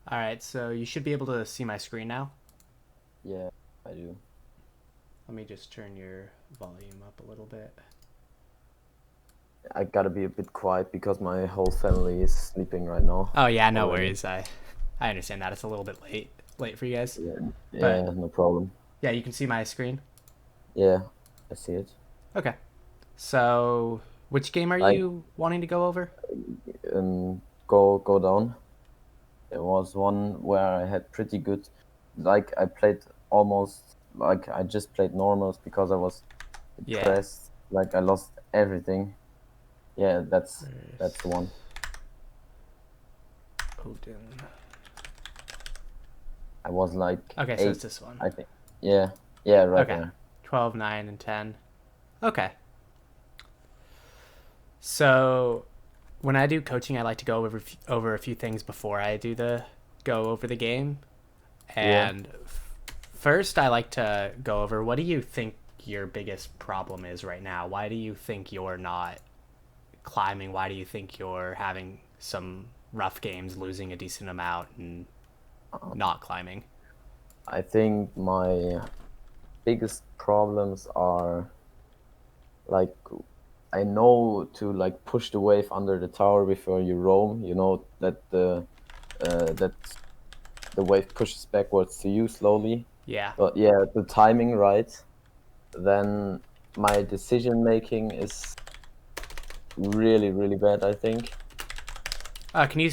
All right, so you should be able to see my screen now. Yeah, I do. Let me just turn your volume up a little bit. I gotta be a bit quiet because my whole family is sleeping right now Oh yeah, no already. worries. I understand that it's a little bit late for you guys, Yeah, but yeah, no problem. yeah, you can see my screen. Yeah, I see it. Okay, so which game are Like, you wanting to go over? go down. There was one where I had pretty good. Like, I played almost like I just played normals because I was Yeah. depressed. Like, I lost everything. Yeah, that's First, the one. Odin. I was like Okay, so it's eight, this one. I think. Yeah, yeah, right Okay, there. 12, 9, and 10. Okay, so when I do coaching, I like to go over a few things before I do the go over the game. Yeah. And first, I like to go over what do you think your biggest problem is right now? Why do you think you're not climbing? Why do you think you're having some rough games, losing a decent amount, and not climbing? I think my biggest problems are like I know to like push the wave under the tower before you roam. You know that the wave pushes backwards to you slowly. Yeah. But yeah, the timing right, then my decision making is really bad, I think. Can you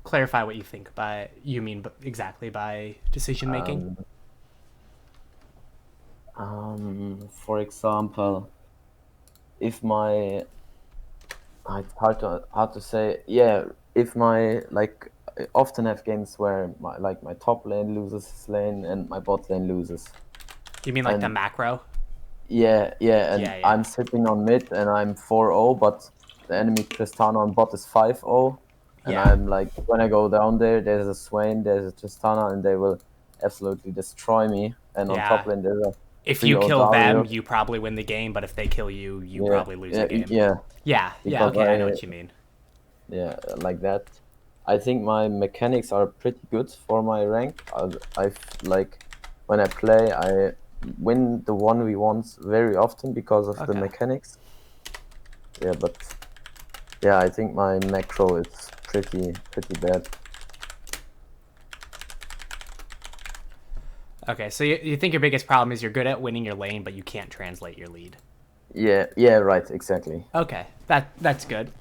clarify what you think by you mean exactly by decision making? Um, for example, if my it's hard to say. Yeah, if my like I often have games where my top lane loses his lane and my bot lane loses. You mean like the And macro? yeah, and Yeah, yeah, I'm sitting on mid and I'm 4-0, but the enemy Tristana on bot is 5-0. And yeah. I'm like, when I go down there, there's a Swain, there's a Tristana, and they will absolutely destroy me. And on Yeah. top lane, there's a If you 3-0 kill them, Darius. you probably win the game, but if they kill you, you Yeah, probably lose the yeah, game. yeah, Yeah, yeah, because okay, I know what you mean. yeah, like that. I think my mechanics are pretty good for my rank. I've like when I play, I win the 1v1s very often because of the Okay. mechanics. Yeah, but yeah, I think my macro is pretty bad. Okay, so you think your biggest problem is you're good at winning your lane, but you can't translate your lead. Yeah, yeah, right, exactly. Okay, that's good.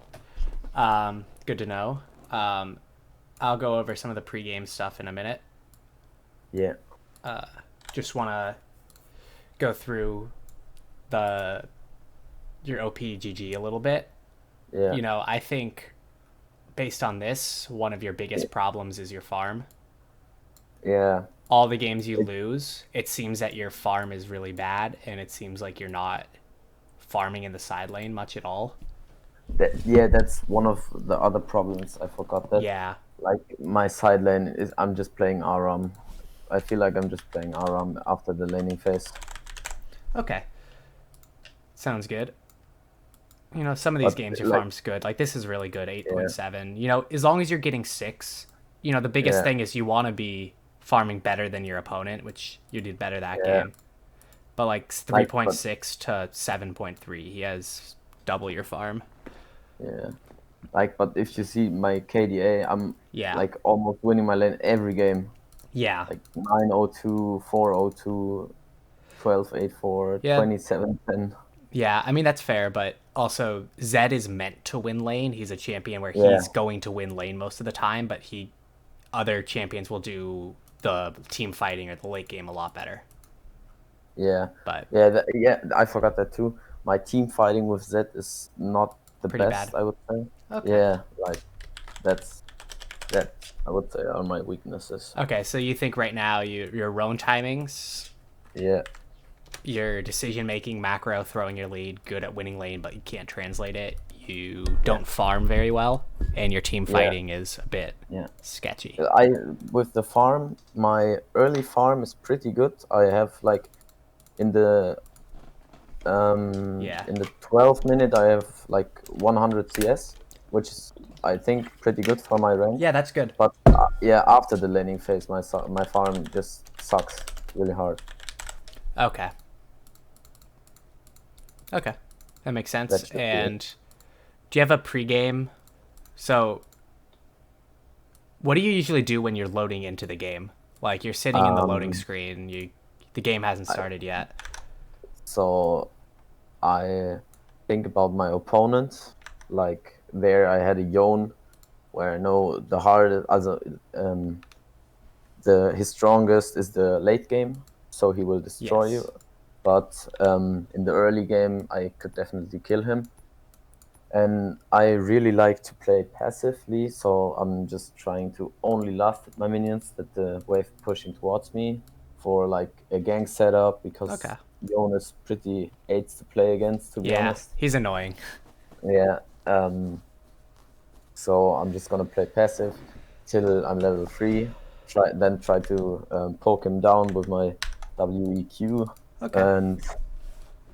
Good to know. Um, I'll go over some of the pregame stuff in a minute. Yeah, Just want to go through the your OPGG a little bit. yeah, I think based on this, one of your biggest problems is your farm. yeah. All the games you It, lose, it seems that your farm is really bad, and it seems like you're not farming in the side lane much at all. yeah, that's one of the other problems. I forgot that. Yeah. Like my side lane is, I'm just playing Aram. I feel like I'm just playing Aram after the laning phase. Okay. Sounds good. Some of these But games your like, farm's good. Like this is really good, yeah, 8.7. As long as you're getting 6, the biggest yeah, thing is you want to be farming better than your opponent, which you did better that yeah. game. But like Like, but 3.6 to 7.3, he has double your farm. yeah, like, but if you see my KDA, I'm Yeah. like almost winning my lane every game. Yeah. Like 902, 402, 1284, Yeah. 2710. Yeah, I mean that's fair, but also Zed is meant to win lane. He's a champion where Yeah, he's going to win lane most of the time, but he other champions will do the team fighting or the late game a lot better. yeah, But yeah. I forgot that too. My team fighting with Z is not the pretty bad. best, I would say. Okay. Yeah, like that's that I would say are my weaknesses. Okay, so you think right now your roam timings, Yeah, your decision making, macro, throwing your lead, good at winning lane, but you can't translate it. You yeah, don't farm very well, and your team yeah, fighting is a bit yeah. sketchy. I with the farm, my early farm is pretty good. I have like in the Yeah. in the 12th minute I have like 100 CS, which is I think pretty good for my rank. Yeah, that's good. But yeah, after the laning phase, my farm just sucks really hard. Okay. Okay. That makes sense. That should be it. And do you have a pregame? So, what do you usually do when you're loading into the game? Like you're sitting in the loading Um, screen, the game hasn't I, started yet. so I think about my opponent. Like there, I had a Yone where I know the hardest, also his strongest is the late game, so he will destroy you. Yes. But in the early game, I could definitely kill him. And I really like to play passively, so I'm just trying to only last at my minions that the wave pushing towards me for like a gank setup Okay. because Yone is pretty aids to play against, to be Yeah, honest. he's annoying. Yeah. So I'm just gonna play passive till I'm level 3. Try to poke him down with my WEQ, Okay. and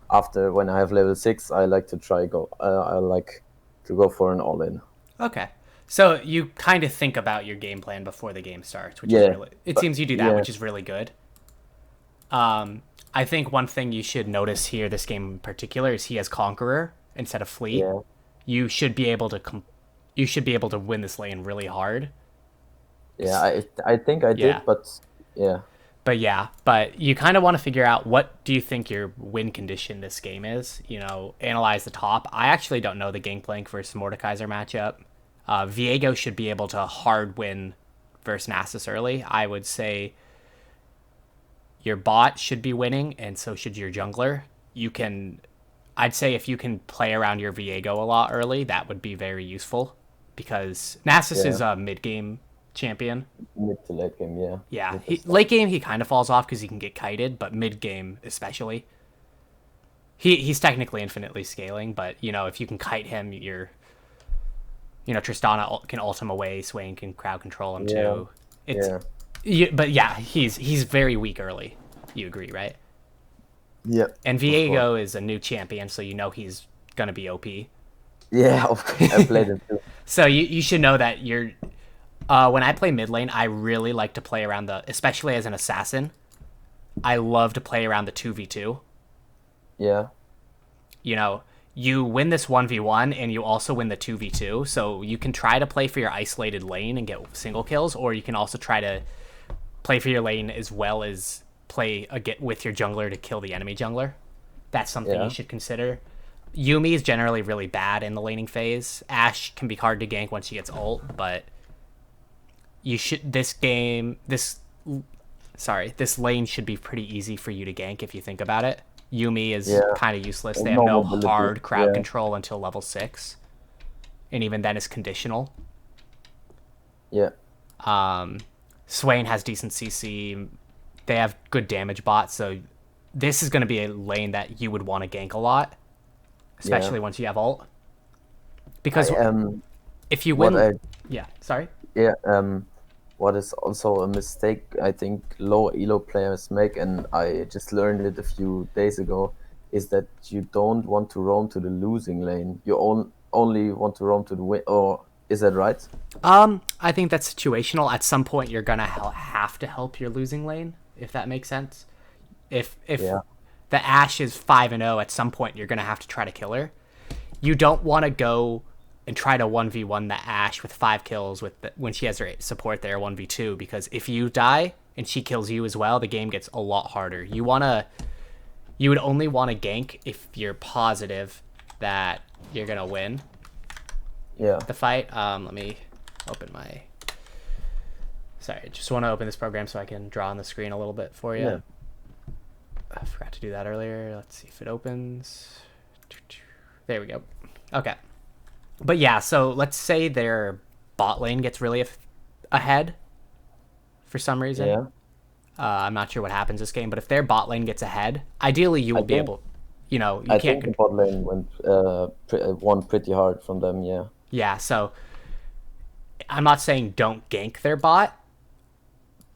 after when I have level 6, I like to try go. I like to go for an all in. Okay. So you kind of think about your game plan before the game starts, which is Yeah, really. It but seems you do that, yeah, which is really good. I think one thing you should notice here, this game in particular, is he has Conqueror instead of Fleet. yeah, You should be able to you should be able to win this lane really hard. yeah. I think I Yeah. did, but yeah, But you kind of want to figure out what do you think your win condition this game is. Analyze the top. I actually don't know the Gangplank versus Mordekaiser matchup. Viego should be able to hard win versus Nasus early. I would say your bot should be winning, and so should your jungler. I'd say if you can play around your Viego a lot early, that would be very useful because Nasus yeah. is a mid game champion. Mid to late game, yeah. Yeah, With the stuff. late game he kind of falls off because he can get kited, but mid game especially, he's technically infinitely scaling. But if you can kite him, Tristana can ult him away, Swain can crowd control him Yeah, too. It's yeah, but yeah, he's very weak early. You agree, right? yeah. And Of course. Viego is a new champion, so he's gonna be OP. Yeah, of course. I played it too. So you should know that you're. When I play mid lane, I really like to play around especially as an assassin. I love to play around the 2v2. Yeah, You win this 1v1 and you also win the 2v2. So you can try to play for your isolated lane and get single kills, or you can also try to play for your lane as well as get with your jungler to kill the enemy jungler. That's something you yeah, should consider. Yumi is generally really bad in the laning phase. Ashe can be hard to gank once she gets ult, but this lane should be pretty easy for you to gank if you think about it. Yumi is yeah. kind of useless. They have No no mobility. hard crowd Yeah, control until level 6, and even then is conditional. yeah, Swain has decent CC. They have good damage bots, so this is going to be a lane that you would want to gank a lot, yeah. especially once you have ult. I Because am. if you What win, I yeah, sorry. Yeah, what is also a mistake I think low elo players make, and I just learned it a few days ago, is that you don't want to roam to the losing lane. You only want to roam to the win. Or is that right? I think that's situational. At some point, you're gonna have to help your losing lane, if that makes sense. If Yeah, the Ashe is 5-0, at some point you're gonna have to try to kill her. You don't want to go and try to 1v1 the Ashe with 5 kills when she has her support there 1v2, because if you die and she kills you as well, the game gets a lot harder. You would only want to gank if you're positive that you're gonna win yeah, the fight. Let me open my. Sorry, I just want to open this program so I can draw on the screen a little bit for you. yeah, I forgot to do that earlier. Let's see if it opens. There we go. Okay. But yeah, so let's say their bot lane gets really ahead for some reason. yeah. I'm not sure what happens this game, but if their bot lane gets ahead, ideally you I will be think able. You I can't. think the bot lane won pretty hard from them. Yeah, Yeah, so I'm not saying don't gank their bot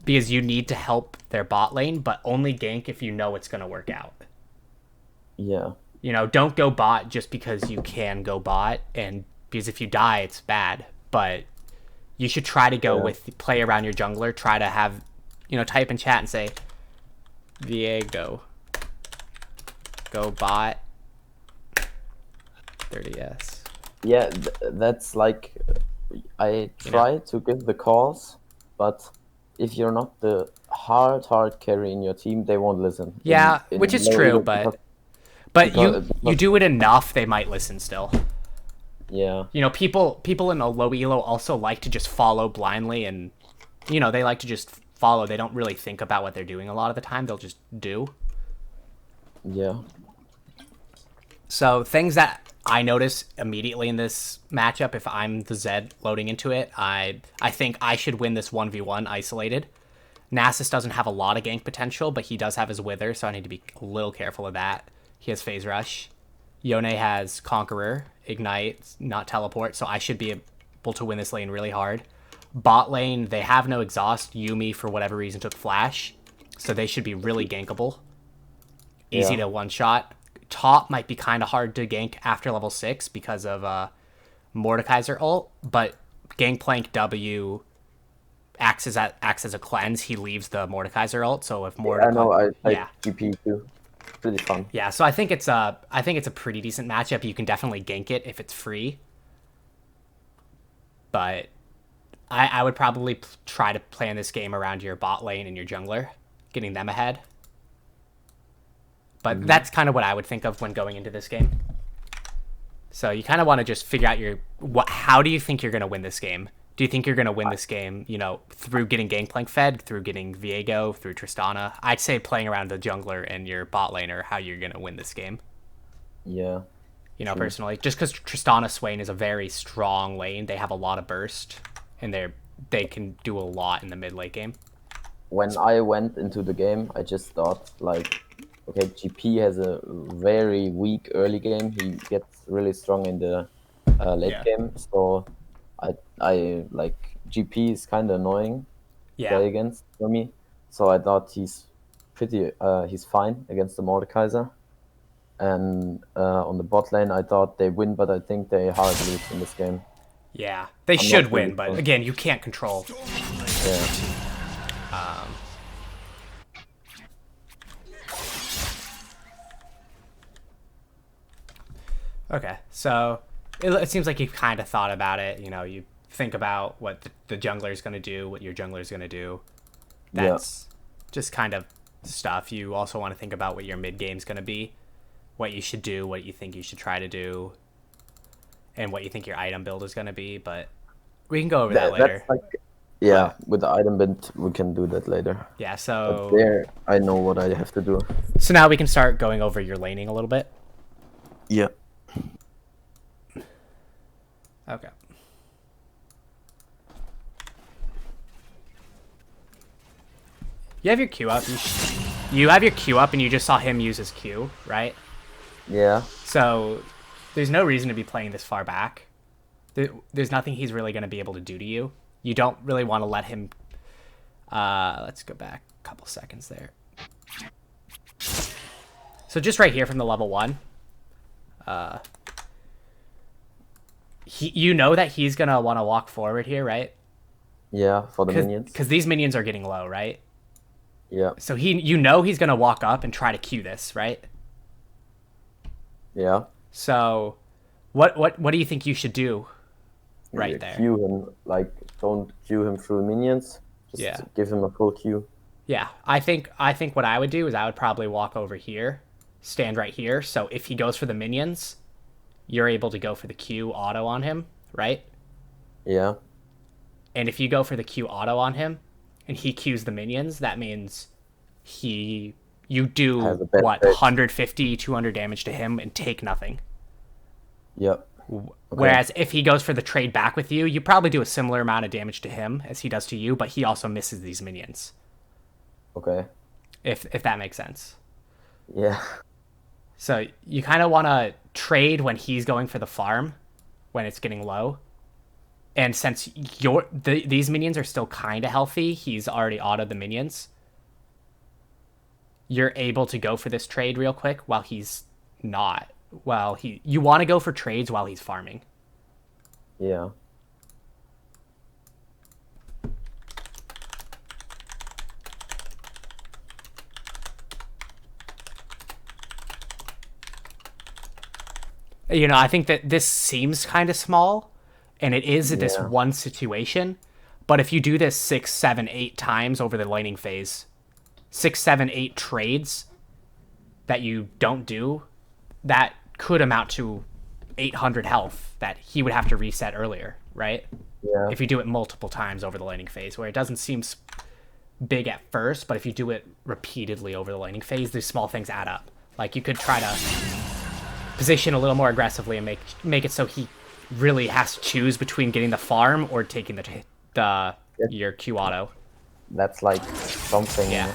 because you need to help their bot lane, but only gank if you know it's going to work out. yeah, Don't go bot just because you can go bot, and because if you die, it's bad. But You should try to go Yeah. with play around your jungler. Try to have, type in chat and say, VA go bot 30s. Yeah, that's like I try to give the calls, but if you're not the hard carry in your team, they won't listen. Yeah, In which is low true, elo but you because do it enough, they might listen still. yeah, People in a low elo also like to just follow blindly, and they like to just follow. They don't really think about what they're doing a lot of the time. They'll just do. yeah, So things that I notice immediately in this matchup, if I'm the Zed loading into it, I think I should win this 1v1 isolated. Nasus doesn't have a lot of gank potential, but he does have his Wither, so I need to be a little careful of that. He has Phase Rush. Yone has Conqueror, Ignite, not Teleport, so I should be able to win this lane really hard. Bot lane, they have no exhaust. Yuumi, for whatever reason, took Flash, so they should be really gankable. Easy to one-shot. Top might be kind of hard to gank after level 6 because of Mordekaiser ult, but Gangplank W acts as a cleanse. He leaves the Mordekaiser ult, so if Mordekaiser... I know. I GP too. Pretty fun. Yeah, so I think it's a pretty decent matchup. You can definitely gank it if it's free, but I would probably try to plan this game around your bot lane and your jungler, getting them ahead. But that's kind of what I would think of when going into this game. So you kind of want to just figure out how do you think you're going to win this game? Do you think you're going to win this game, through getting Gangplank fed, through getting Viego, through Tristana? I'd say playing around the jungler and your bot lane are how you're going to win this game. Yeah. True. Personally. Just because Tristana Swain is a very strong lane. They have a lot of burst, and they can do a lot in the mid-late game. When I went into the game, I just thought, like, okay, GP has a very weak early game. He gets really strong in the late game, so I like GP is kind of annoying to play against for me. So I thought he's fine against the Mordekaiser. And on the bot lane, I thought they win, but I think they hard lose in this game. Yeah, they should win, but again, you can't control. Yeah. Okay, so it seems like you've kind of thought about it. You think about what the jungler is going to do, what your jungler is going to do. That's just kind of stuff. You also want to think about what your mid game is going to be, what you should do, what you think you should try to do, and what you think your item build is going to be. But we can go over that later. With the item build, we can do that later. Yeah, so but there, I know what I have to do. So now we can start going over your laning a little bit. Yeah. Okay. You have your Q up. You have your Q up, and you just saw him use his Q, right? Yeah. So there's no reason to be playing this far back. There's nothing he's really going to be able to do to you. You don't really want to let him... let's go back a couple seconds there. So just right here from the level 1... you know that he's going to want to walk forward here, right? Yeah, for the minions. Because these minions are getting low, right? Yeah. So he's going to walk up and try to Q this, right? Yeah. So what do you think you should do there? Q him, like, don't Q him through the minions. Just give him a full Q. Yeah, I think what I would do is I would probably walk over here, stand right here. So if he goes for the minions, you're able to go for the Q auto on him, right? Yeah. And if you go for the Q auto on him, and he Qs the minions, that means you do 150, 200 damage to him and take nothing. Yep. Okay. Whereas if he goes for the trade back with you, you probably do a similar amount of damage to him as he does to you, but he also misses these minions. Okay. If that makes sense. Yeah. So you kind of want to trade when he's going for the farm, when it's getting low. And since these minions are still kind of healthy, he's already autoed the minions. You're able to go for this trade real quick while he's not. You want to go for trades while he's farming. Yeah. You know, I think that this seems kind of small, and it is this Yeah. one situation. But if you do this 6, 7, 8 times over the laning phase, 6, 7, 8 trades that you don't do, that could amount to 800 health that he would have to reset earlier, right? Yeah. If you do it multiple times over the laning phase, where it doesn't seem big at first, but if you do it repeatedly over the laning phase, these small things add up. Like you could try to position a little more aggressively and make it so he really has to choose between getting the farm or taking your Q auto. That's like something Yeah.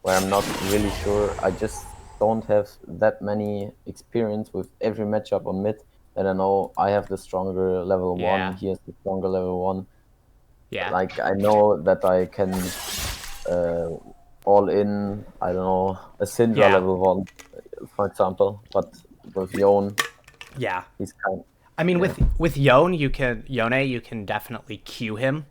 where I'm not really sure. I just don't have that many experience with every matchup on mid that I know I have the stronger level Yeah. one, he has the stronger level one. Yeah. Like I know that I can uh, all in, I don't know, a Syndra Yeah. level one, for example. But with Yone, Yeah. he's kind. I mean, Yeah, with Yone, you can definitely Q him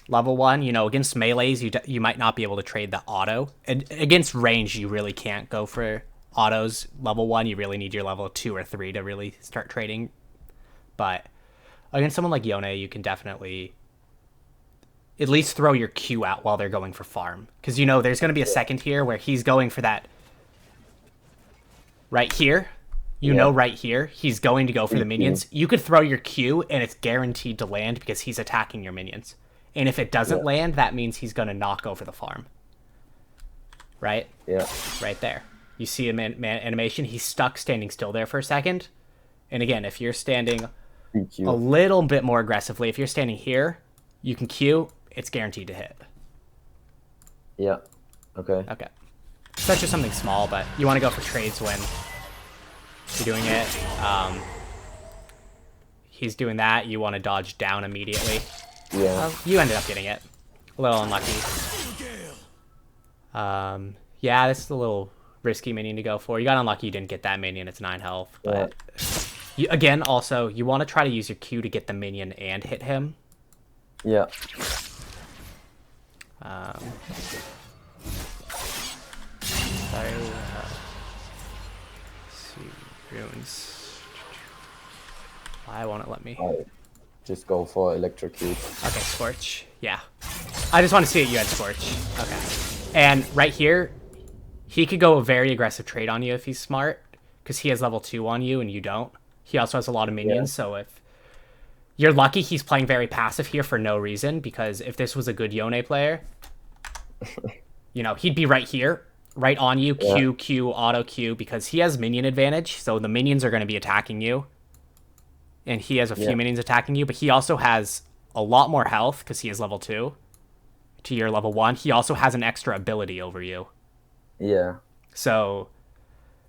level 1. You know, against melees, you might not be able to trade the auto. And against range, you really can't go for autos level 1. You really need your level 2 or 3 to really start trading. But against someone like Yone, you can definitely at least throw your Q out while they're going for farm. Because, you know, there's going to be a second here where he's going for that right here. You know, yeah, right here, he's going to go for the minions. You could throw your Q, and it's guaranteed to land because he's attacking your minions. And if it doesn't yeah, land, that means he's going to knock over the farm. Right? yeah, Right there. You see a man animation. He's stuck standing still there for a second. And again, if you're standing a PQ. little bit more aggressively, if you're standing here, you can Q. It's guaranteed to hit. Yeah. Okay. Okay. So that's just something small, but you want to go for trades when you're doing it. He's doing that. You want to dodge down immediately. Yeah. You ended up getting it. A little unlucky. Yeah, this is a little risky minion to go for. You got unlucky you didn't get that minion. It's 9 health. But again, also, you want to try to use your Q to get the minion and hit him. Yeah. Sorry. See, runes. Why won't it let me? I just go for electrocute. Okay, Scorch. Yeah. I just want to see that you had Scorch. Okay. And right here, he could go a very aggressive trade on you if he's smart, because he has level 2 on you and you don't. He also has a lot of minions, so if you're lucky, he's playing very passive here for no reason, because if this was a good Yone player, you know, he'd be right here, right on you, Q, Q, auto Q, because he has minion advantage, so the minions are going to be attacking you. And he has a few minions attacking you, but he also has a lot more health, because he is level 2, to your level 1. He also has an extra ability over you. Yeah. So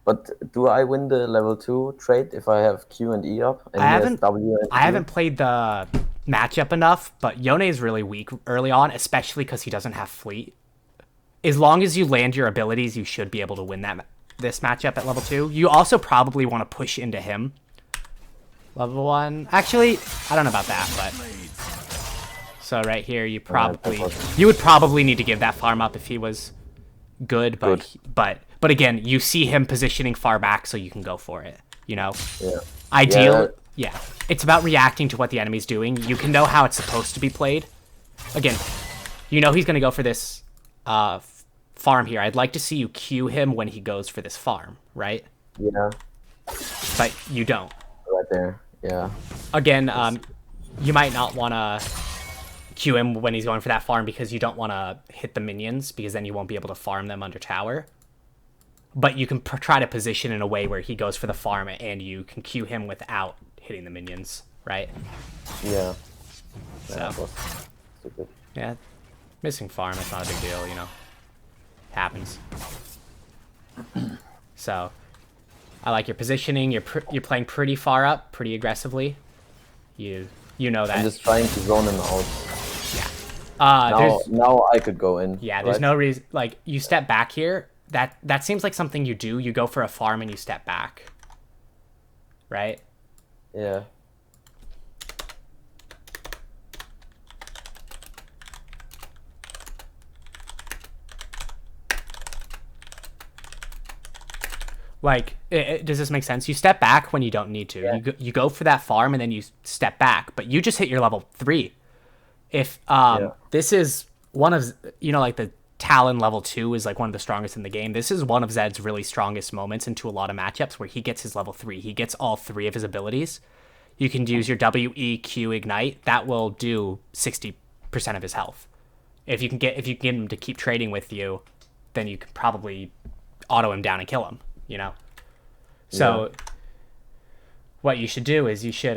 But do I win the level 2 trade if I have Q and E up? And I he has haven't W and I Q? haven't played the matchup enough, but Yone is really weak early on, especially because he doesn't have fleet. As long as you land your abilities, you should be able to win this matchup at level 2. You also probably want to push into him. Level 1. Actually, I don't know about that, but so right here you would probably need to give that farm up if he was good, but again, you see him positioning far back so you can go for it, you know? Yeah. Yeah. It's about reacting to what the enemy's doing. You can know how it's supposed to be played. Again, you know he's going to go for this farm here. I'd like to see you cue him when he goes for this farm, right? Yeah. But you don't. Right there. Yeah. Again, you might not want to cue him when he's going for that farm because you don't want to hit the minions, because then you won't be able to farm them under tower. But you can try to position in a way where he goes for the farm and you can cue him without hitting the minions, right? Yeah. So, That was stupid. yeah, missing farm, it's not a big deal, you know. Happens. So, I like your positioning. You're playing pretty far up, pretty aggressively. You know that. I'm just trying to zone him out. Yeah. Now I could go in. Yeah, there's no reason. Like, you step back here. That seems like something you do. You go for a farm and you step back. Right? Yeah. Like, does this make sense? You step back when you don't need to. Yeah. You go for that farm and then you step back, but you just hit your level 3. If Yeah. this is one of, like the Talon level 2 is like one of the strongest in the game. This is one of Zed's really strongest moments into a lot of matchups where he gets his level 3. He gets all 3 of his abilities. You can use your WEQ ignite. That will do 60% of his health. If you can get him to keep trading with you, then you can probably auto him down and kill him. So what you should do is you should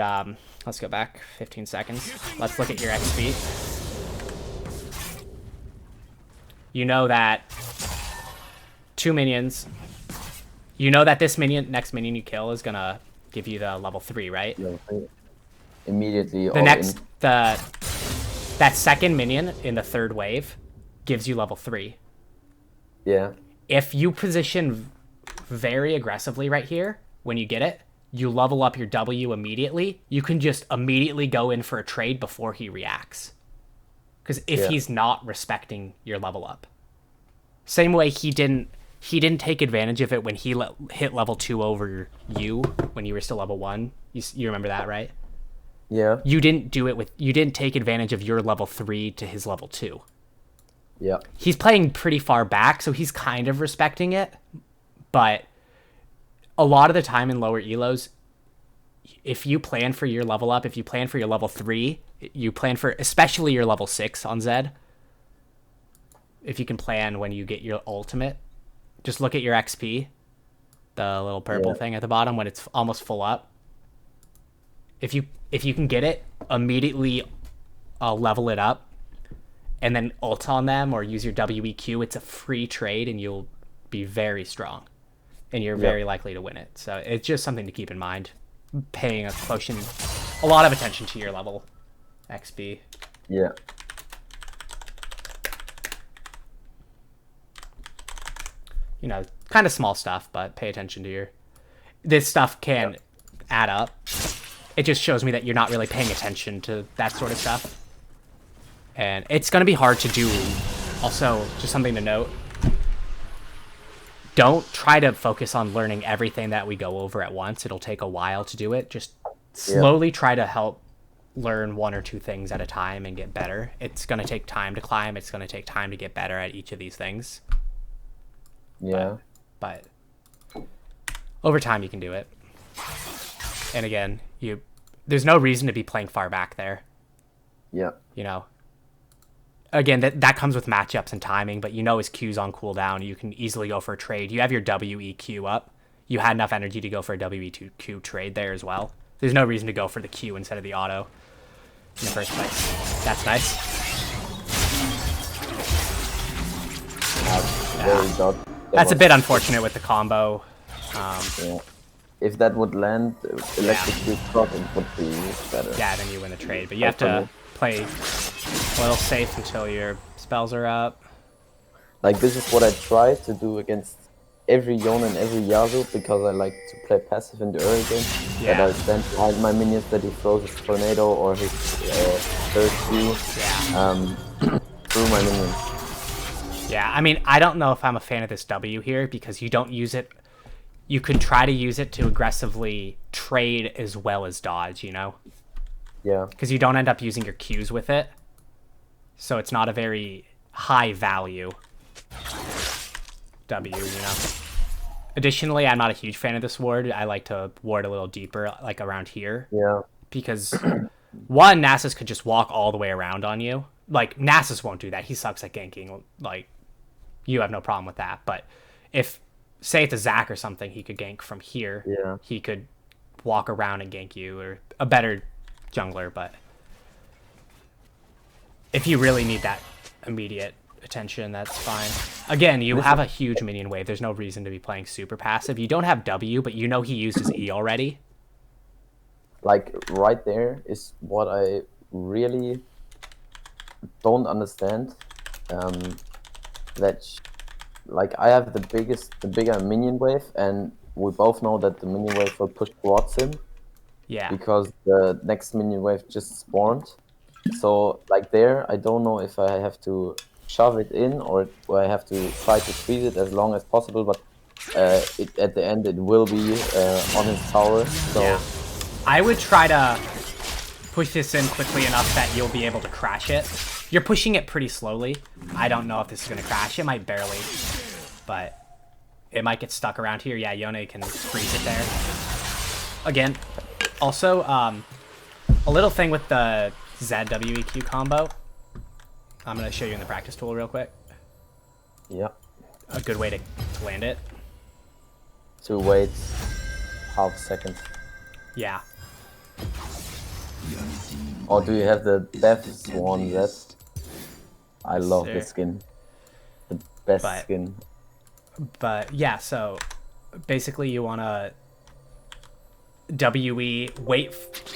let's go back 15 seconds. Let's look at your XP. You know that 2 minions. You know that this next minion you kill is gonna give you the level 3, right? Yeah. Immediately. That second minion in the third wave gives you level 3. Yeah. If you position very aggressively right here, when you get it, you level up your W immediately. You can just immediately go in for a trade before he reacts. Because if he's not respecting your level up. Same way he didn't take advantage of it when he hit level 2 over you when you were still level 1. You remember that, right? Yeah. You didn't take advantage of your level 3 to his level 2. Yeah. He's playing pretty far back, so he's kind of respecting it. But a lot of the time in lower elos, if you plan for your level up, if you plan for your level 3, you plan for especially your level 6 on Zed. If you can plan when you get your ultimate, just look at your XP, the little purple thing at the bottom when it's almost full up. If you can get it, immediately level it up, and then ult on them or use your WEQ. It's a free trade, and you'll be very strong, and you're very likely to win it. So it's just something to keep in mind. Paying a lot of attention to your level XP. Yeah. Kind of small stuff, but pay attention to this stuff can add up. It just shows me that you're not really paying attention to that sort of stuff. And it's going to be hard to do. Also, just something to note. Don't try to focus on learning everything that we go over at once. It'll take a while to do it. Just slowly try to help learn 1 or 2 things at a time and get better. It's going to take time to climb. It's going to take time to get better at each of these things. Yeah. But over time you can do it. And again, there's no reason to be playing far back there. Yeah. Again, that comes with matchups and timing, but his Q's on cooldown. You can easily go for a trade. You have your WEQ up. You had enough energy to go for a WEQ trade there as well. There's no reason to go for the Q instead of the auto in the first place. That's nice. That's a bit unfortunate with the combo. If that would land, electric shot, it would be better. Yeah, then you win the trade. But you have to play a little safe until your spells are up. Like, this is what I try to do against every Yone and every Yasuo, because I like to play passive in the early game. Yeah. That I stand behind my minions, that he throws his tornado or his third Q through my minions. Yeah, I mean, I don't know if I'm a fan of this W here, because you don't use it. You could try to use it to aggressively trade as well as dodge, Yeah. Because you don't end up using your Qs with it. So it's not a very high value W, Additionally, I'm not a huge fan of this ward. I like to ward a little deeper, like around here. Yeah. Because, one, Nasus could just walk all the way around on you. Like, Nasus won't do that. He sucks at ganking. Like, you have no problem with that. But if, say it's a Zac or something, he could gank from here. Yeah. He could walk around and gank you, or a better jungler. But if you really need that immediate attention, that's fine. Again, you have a huge minion wave. There's no reason to be playing super passive. You don't have W, but he used his E already. Like, right there is what I really don't understand. Like, I have the bigger minion wave, and we both know that the minion wave will push towards him. Yeah. Because the next minion wave just spawned. So, like, there, I don't know if I have to shove it in or I have to try to squeeze it as long as possible, but at the end it will be on his tower. So Yeah. I would try to push this in quickly enough that you'll be able to crash it. You're pushing it pretty slowly. I don't know if this is going to crash. It might barely, but it might get stuck around here. Yeah, Yone can freeze it there. Again, also, a little thing with the ZWEQ combo. I'm going to show you in the practice tool real quick. yeah, A good way to land it. to wait half a second. Yeah. Or do you have the Death Swan Z? I love Sir. the skin. The best But- skin. But yeah, so basically you want to WE, wait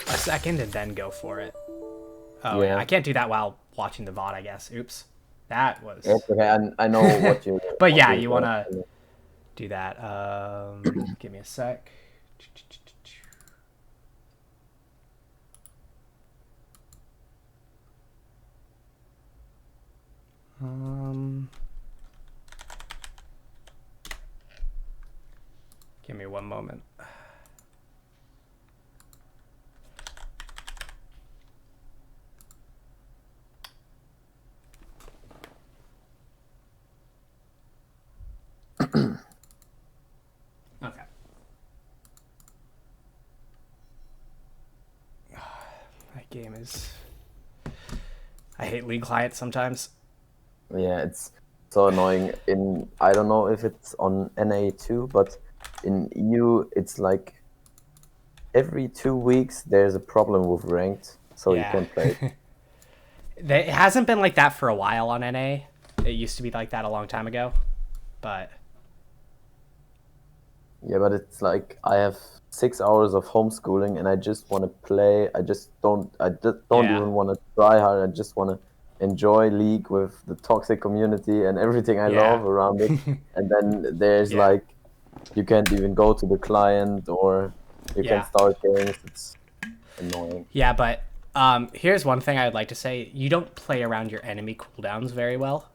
a second, and then go for it. Oh, yeah. Yeah. I can't do that while watching the VOD, I guess. Oops. That was... It's okay, I know what you. But what yeah, you want to do. do that. Give me a sec. Give me one moment. Okay. That game is... I hate League clients sometimes. Yeah, it's so annoying. I don't know if it's on NA too, but in EU it's like every 2 weeks there's a problem with ranked, so you can't play. It hasn't been like that for a while on NA. It used to be like that a long time ago, but Yeah, but it's like I have 6 hours of homeschooling and I just want to play. I just don't Yeah. even want to try hard. I just want to enjoy League with the toxic community and everything I Yeah. love around it. And then there's Yeah. like you can't even go to the client or you Yeah. can start games. It's annoying. yeah, but here's one thing I would like to say. You don't play around your enemy cooldowns very well,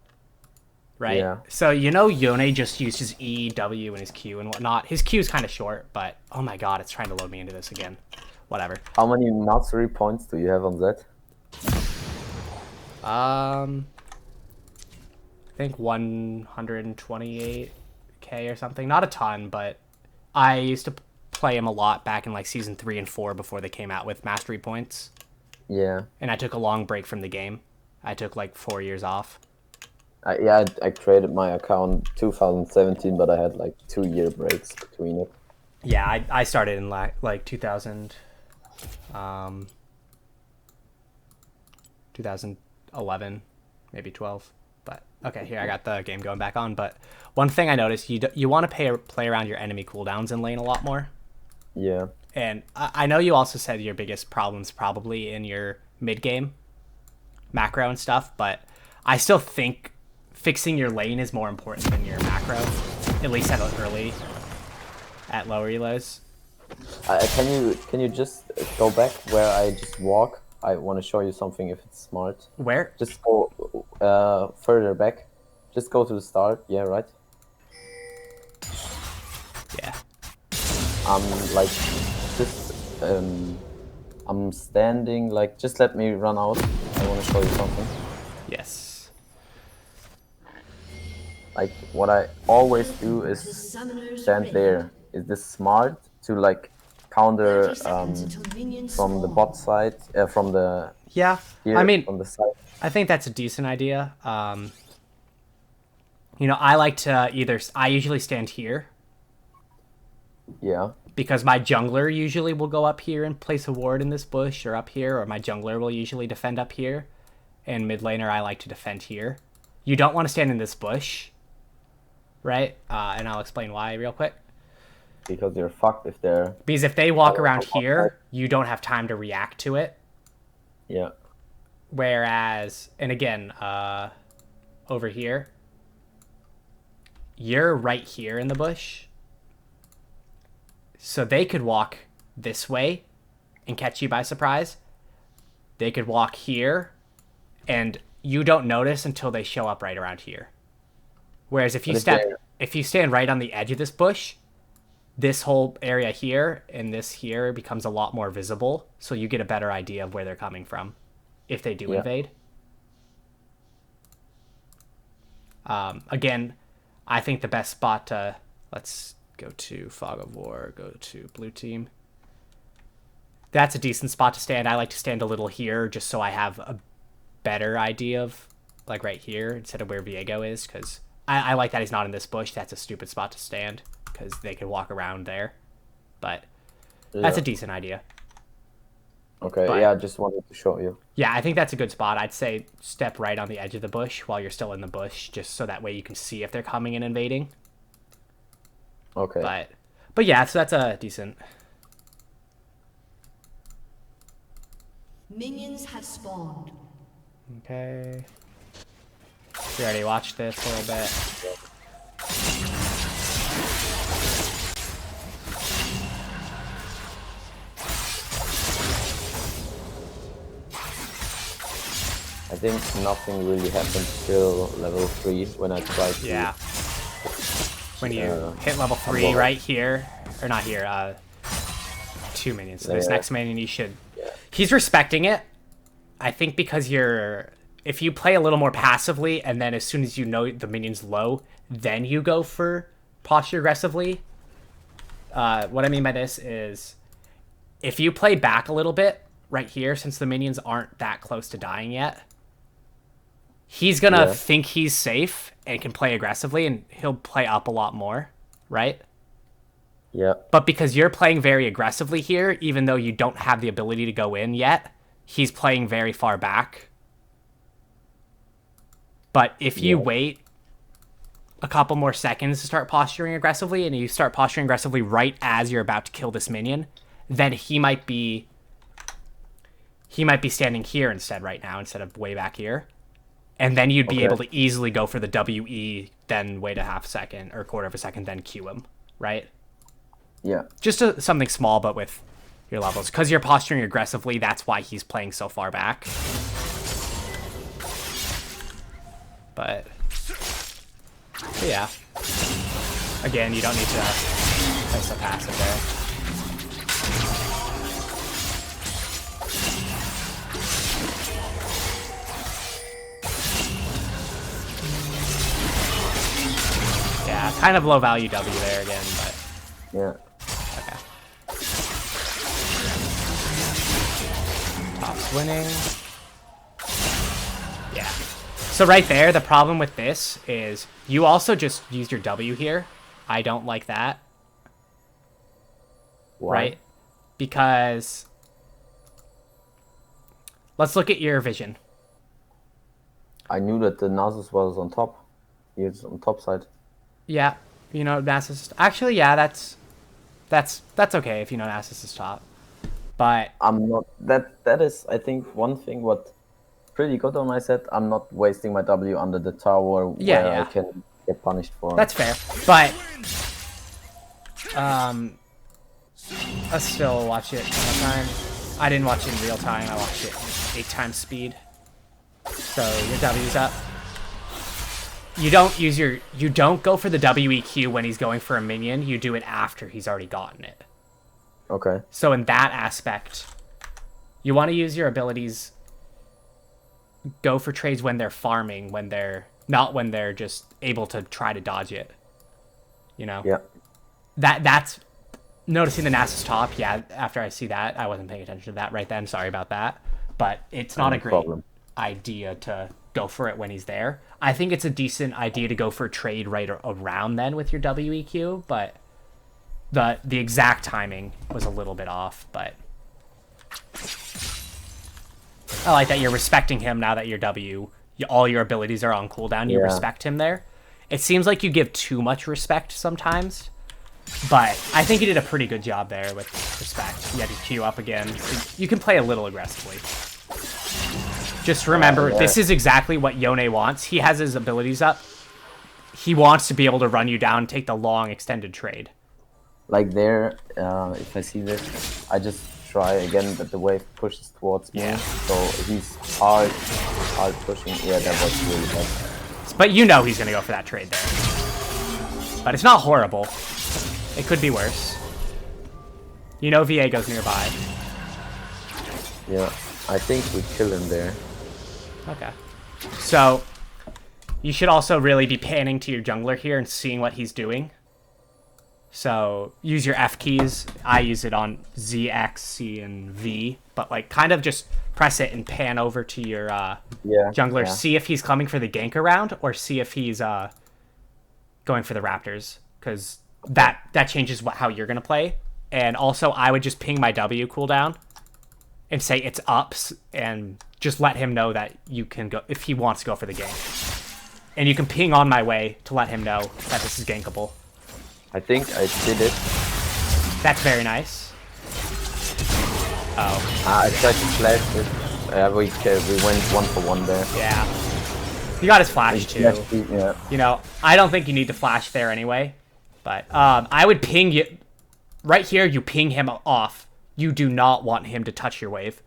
right? Yeah. So, you know, Yone just used his E, W, and his Q and whatnot. His Q is kind of short, but oh my god, it's trying to load me into this again. Whatever. How many mastery points do you have on that? I think 128k or something. Not a ton, but I used to play him a lot back in like season 3 and 4 before they came out with mastery points. Yeah. And I took a long break from the game. I took like 4 years off. I created my account 2017, but I had like 2 year breaks between it. Yeah, I started in like 2011, maybe 12. But okay, here I got the game going back on. But one thing I noticed, you want to play around your enemy cooldowns in lane a lot more. Yeah. And I know you also said your biggest problem's probably in your mid game macro and stuff, but I still think fixing your lane is more important than your macro, at least at lower elos. Can you just go back where I just walk? I want to show you something if it's smart. Where? Just go further back. Just go to the start. Yeah, right. Yeah. Like just I'm standing. Like just let me run out. I want to show you something. Yes. Like what I always do is stand there. Is this smart to like counter from the bot side, from the Yeah. here, I mean, from the side? I think that's a decent idea. You know, I like to I usually stand here Yeah. because my jungler usually will go up here and place a ward in this bush or up here, or my jungler will usually defend up here. And mid laner, I like to defend here. You don't want to stand in this bush, right? And I'll explain why real quick. Because you're fucked if they're... Because if they walk around here, you don't have time to react to it. Yeah. Whereas, and again, over here, you're right here in the bush. So they could walk this way and catch you by surprise. They could walk here and you don't notice until they show up right around here. Whereas if you But if they if you stand right on the edge of this bush, this whole area here and this here becomes a lot more visible, so you get a better idea of where they're coming from if they do yeah. invade. Again, I think the best spot to, let's go to Fog of War, go to blue team. That's a decent spot to stand. I like to stand a little here just so I have a better idea of, like, right here instead of where Viego is, because I like that he's not in this bush. That's a stupid spot to stand because they can walk around there. But that's a decent idea. Okay, But, yeah, I just wanted to show you. yeah, I think that's a good spot. I'd say step right on the edge of the bush while you're still in the bush, just so that way you can see if they're coming and invading. Okay. But yeah, so that's a decent. Minions have spawned. Okay. We already watched this a little bit. I think nothing really happened till level 3 when I tried to... Yeah. When you hit level 3 unlock. right here, or not here, 2 minions. So this next minion you should... Yeah. He's respecting it. I think because if you play a little more passively, and then as soon as you know the minion's low, then you go for posture aggressively. What I mean by this is, if you play back a little bit right here, since the minions aren't that close to dying yet, he's gonna think he's safe and can play aggressively, and he'll play up a lot more, right? Yeah. But because you're playing very aggressively here, even though you don't have the ability to go in yet, he's playing very far back. But if you wait a couple more seconds to start posturing aggressively, and you start posturing aggressively right as you're about to kill this minion, then he might be standing here instead right now, instead of way back here. And then you'd be able to easily go for the WE, then wait a half second or a quarter of a second, then Q him, right? Yeah. Just something small, but with your levels. Because you're posturing aggressively, that's why he's playing so far back. But yeah. Again, you don't need to place a passive there. Yeah, kind of low value W there again, but... Yeah. Okay. Top's winning. Yeah. So right there, the problem with this is you also just used your W here. I don't like that. Why? Right? Because... Let's look at your vision. I knew that the Nasus was on top. He was on top side. Yeah, you know, Nasus... Actually, yeah, that's okay if you know Nasus is top. But... I'm not... That is, I think, one thing what pretty good on my set. I'm not wasting my W under the tower where I can get punished for. That's fair. But... Let's still watch it one more time. I didn't watch it in real time. I watched it 8 times speed. So your W's up. You don't go for the WEQ when he's going for a minion. You do it after he's already gotten it. Okay. So in that aspect, you want to use your abilities. Go for trades when they're farming, not when they're just able to try to dodge it. You know? Yeah. That's noticing the Nasus top. Yeah, after I see that, I wasn't paying attention to that right then. Sorry about that. But it's not a great idea to go for it when he's there. I think it's a decent idea to go for a trade right around then with your WEQ, but the exact timing was a little bit off. But I like that you're respecting him now that your all your abilities are on cooldown. You respect him there. It seems like you give too much respect sometimes, but I think you did a pretty good job there with respect. You had your Q up again. So you can play a little aggressively. Just remember, this is exactly what Yone wants. He has his abilities up. He wants to be able to run you down and take the long extended trade. Like there, if I see this, I just try again that the wave pushes towards me. So he's hard pushing. Yeah, that was really bad. But you know he's going to go for that trade there. But it's not horrible. It could be worse. You know Viego's nearby. Yeah, I think we kill him there. Okay. So, you should also really be panning to your jungler here and seeing what he's doing. So, use your F keys. I use it on Z, X, C, and V. But, like, kind of just press it and pan over to your jungler. Yeah. See if he's coming for the gank around, or see if he's going for the Raptors. Because that changes how you're going to play. And also, I would just ping my W cooldown and say it's ups, and just let him know that you can go if he wants to go for the gank. And you can ping on my way to let him know that this is gankable. I think I did it. That's very nice. Oh. I tried to flash it. We went 1-for-1 there. Yeah. He got his flash too. Yeah. You know, I don't think you need to flash there anyway. But I would ping you. Right here, you ping him off. You do not want him to touch your wave.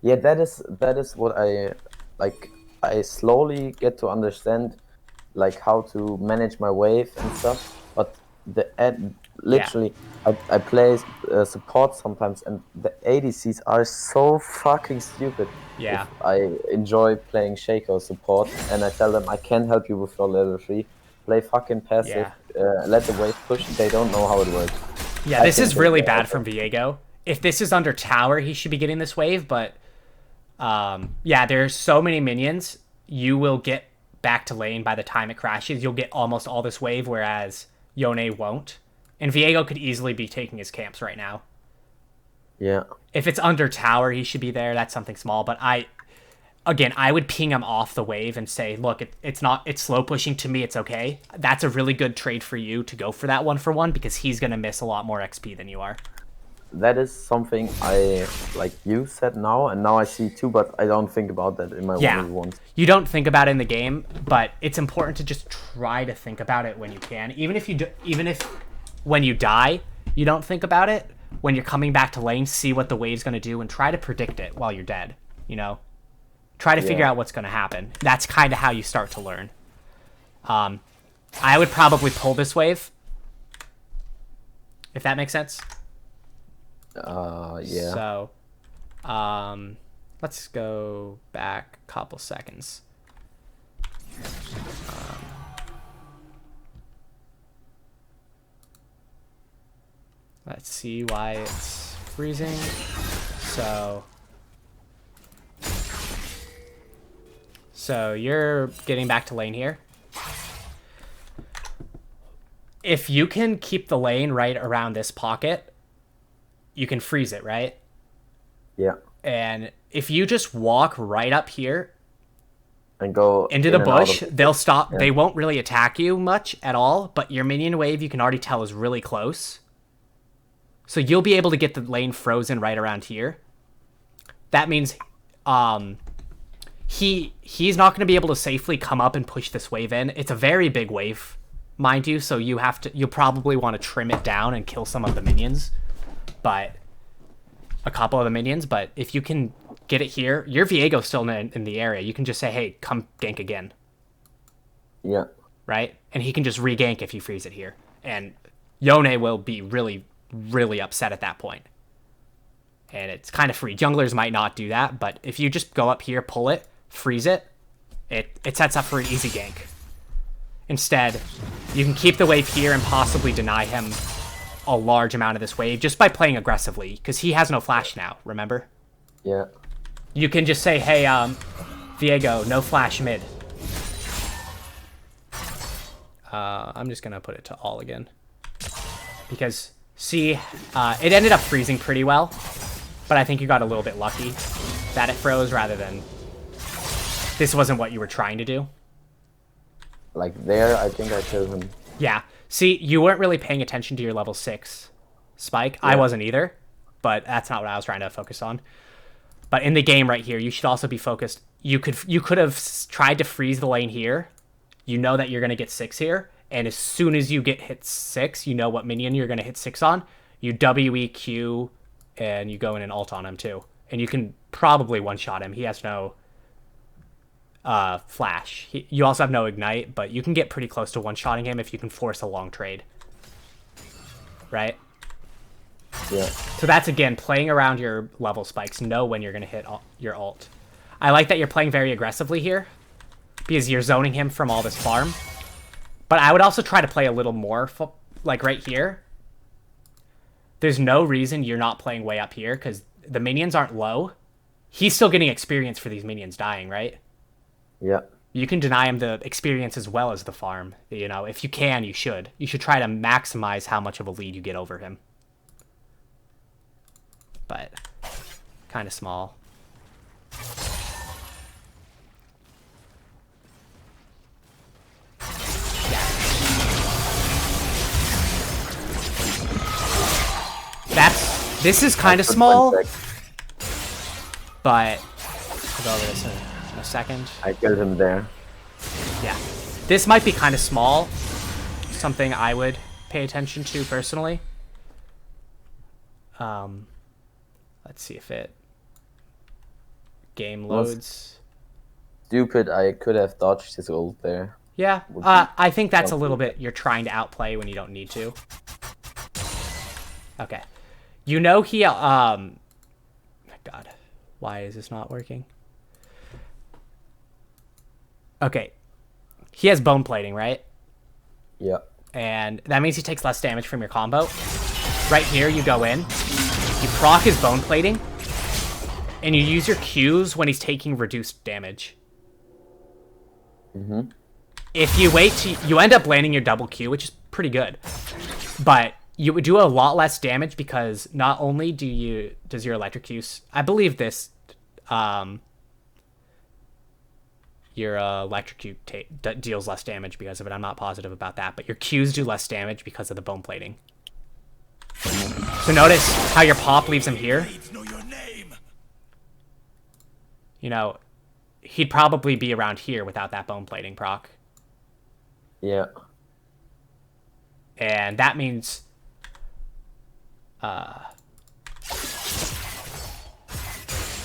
Yeah, that is what I like. I slowly get to understand, like, how to manage my wave and stuff. But literally, I play support sometimes, and the ADCs are so fucking stupid. Yeah. If I enjoy playing Shaco support, and I tell them I can't help you with your level 3. Play fucking passive. Let the wave push. They don't know how it works. Yeah, this is really bad from Viego. If this is under tower, he should be getting this wave, but yeah, there's so many minions, you will get back to lane by the time it crashes. You'll get almost all this wave, whereas Yone won't. And Viego could easily be taking his camps right now. Yeah. If it's under tower, he should be there. That's something small, but I would ping him off the wave and say, look, it's slow pushing to me, it's okay. That's a really good trade for you to go for that 1-for-1, because he's going to miss a lot more XP than you are. That is something I, like you said now, and now I see too, but I don't think about that in my 1v1s. You don't think about it in the game, but it's important to just try to think about it when you can. Even if when you die, you don't think about it, when you're coming back to lane, see what the wave's going to do and try to predict it while you're dead, you know? Try to figure out what's going to happen. That's kind of how you start to learn. I would probably pull this wave, if that makes sense. Yeah. So, let's go back a couple seconds. Let's see why it's freezing. So you're getting back to lane here. If you can keep the lane right around this pocket, you can freeze it, right? Yeah. And if you just walk right up here and go into the bush, they'll stop. Yeah. They won't really attack you much at all, but your minion wave, you can already tell, is really close. So you'll be able to get the lane frozen right around here. That means he's not going to be able to safely come up and push this wave in. It's a very big wave, mind you, so you'll probably want to trim it down and kill some of the minions. But a couple of the minions, but if you can get it here, your Viego's still in the area. You can just say, hey, come gank again. Yeah. Right? And he can just re-gank if you freeze it here. And Yone will be really, really upset at that point. And it's kind of free. Junglers might not do that, but if you just go up here, pull it, freeze it, it sets up for an easy gank. Instead, you can keep the wave here and possibly deny him a large amount of this wave just by playing aggressively, because he has no flash now, remember? Yeah. You can just say, hey, Viego, no flash mid. I'm just going to put it to all again. Because, see, it ended up freezing pretty well, but I think you got a little bit lucky that it froze rather than this wasn't what you were trying to do. Like there, I think I killed him. Yeah. See, you weren't really paying attention to your level 6 spike. Yeah. I wasn't either, but that's not what I was trying to focus on. But in the game right here, you should also be focused. You could have tried to freeze the lane here. You know that you're going to get 6 here, and as soon as you get hit 6, you know what minion you're going to hit 6 on. You WEQ, and you go in and ult on him too. And you can probably one-shot him. He has no flash. You also have no ignite, but you can get pretty close to one-shotting him if you can force a long trade. Right? Yeah. So that's, again, playing around your level spikes. Know when you're going to hit your ult. I like that you're playing very aggressively here, because you're zoning him from all this farm. But I would also try to play a little more, like right here. There's no reason you're not playing way up here, because the minions aren't low. He's still getting experience for these minions dying, right? Yeah. You can deny him the experience as well as the farm. You know, if you can, you should. You should try to maximize how much of a lead you get over him. But kind of small. This is kind of small, but I'll go over this in a second. I killed him there. Yeah, this might be kind of small. Something I would pay attention to personally. Let's see if it game loads. Stupid, I could have dodged his ult there. Yeah, I think that's a little bit, you're trying to outplay when you don't need to. Okay. You know he, my God, why is this not working? Okay. He has bone plating, right? Yeah. And that means he takes less damage from your combo. Right here, you go in, you proc his bone plating, and you use your Qs when he's taking reduced damage. Mm-hmm. If you wait to, you end up landing your double Q, which is pretty good. But you would do a lot less damage because not only does your electric use, I believe this, your electric deals less damage because of it. I'm not positive about that, but your Qs do less damage because of the bone plating. So notice how your pop leaves him here. You know, he'd probably be around here without that bone plating proc. Yeah. And that means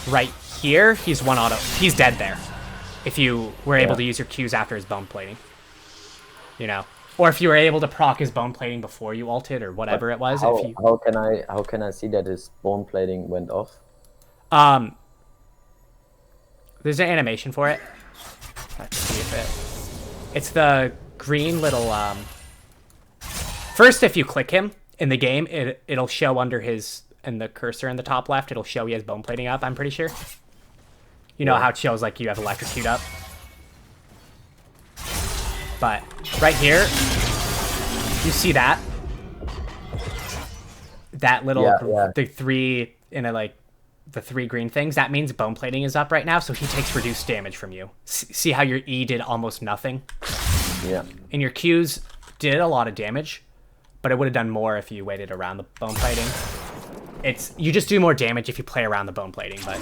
right here, he's one auto. He's dead there. If you were able to use your Qs after his bone plating. You know. Or if you were able to proc his bone plating before you ulted or whatever But it was. How can I see that his bone plating went off? There's an animation for it. Let's see if it's the green little first, if you click him in the game, it'll show under his, in the cursor in the top left, it'll show he has bone plating up, I'm pretty sure. You know how it shows like you have electrocute up. But right here, you see that? That little, the three, in a like, the three green things, that means bone plating is up right now, so he takes reduced damage from you. See how your E did almost nothing? Yeah. And your Qs did a lot of damage, but it would have done more if you waited around the bone plating. You just do more damage if you play around the bone plating, but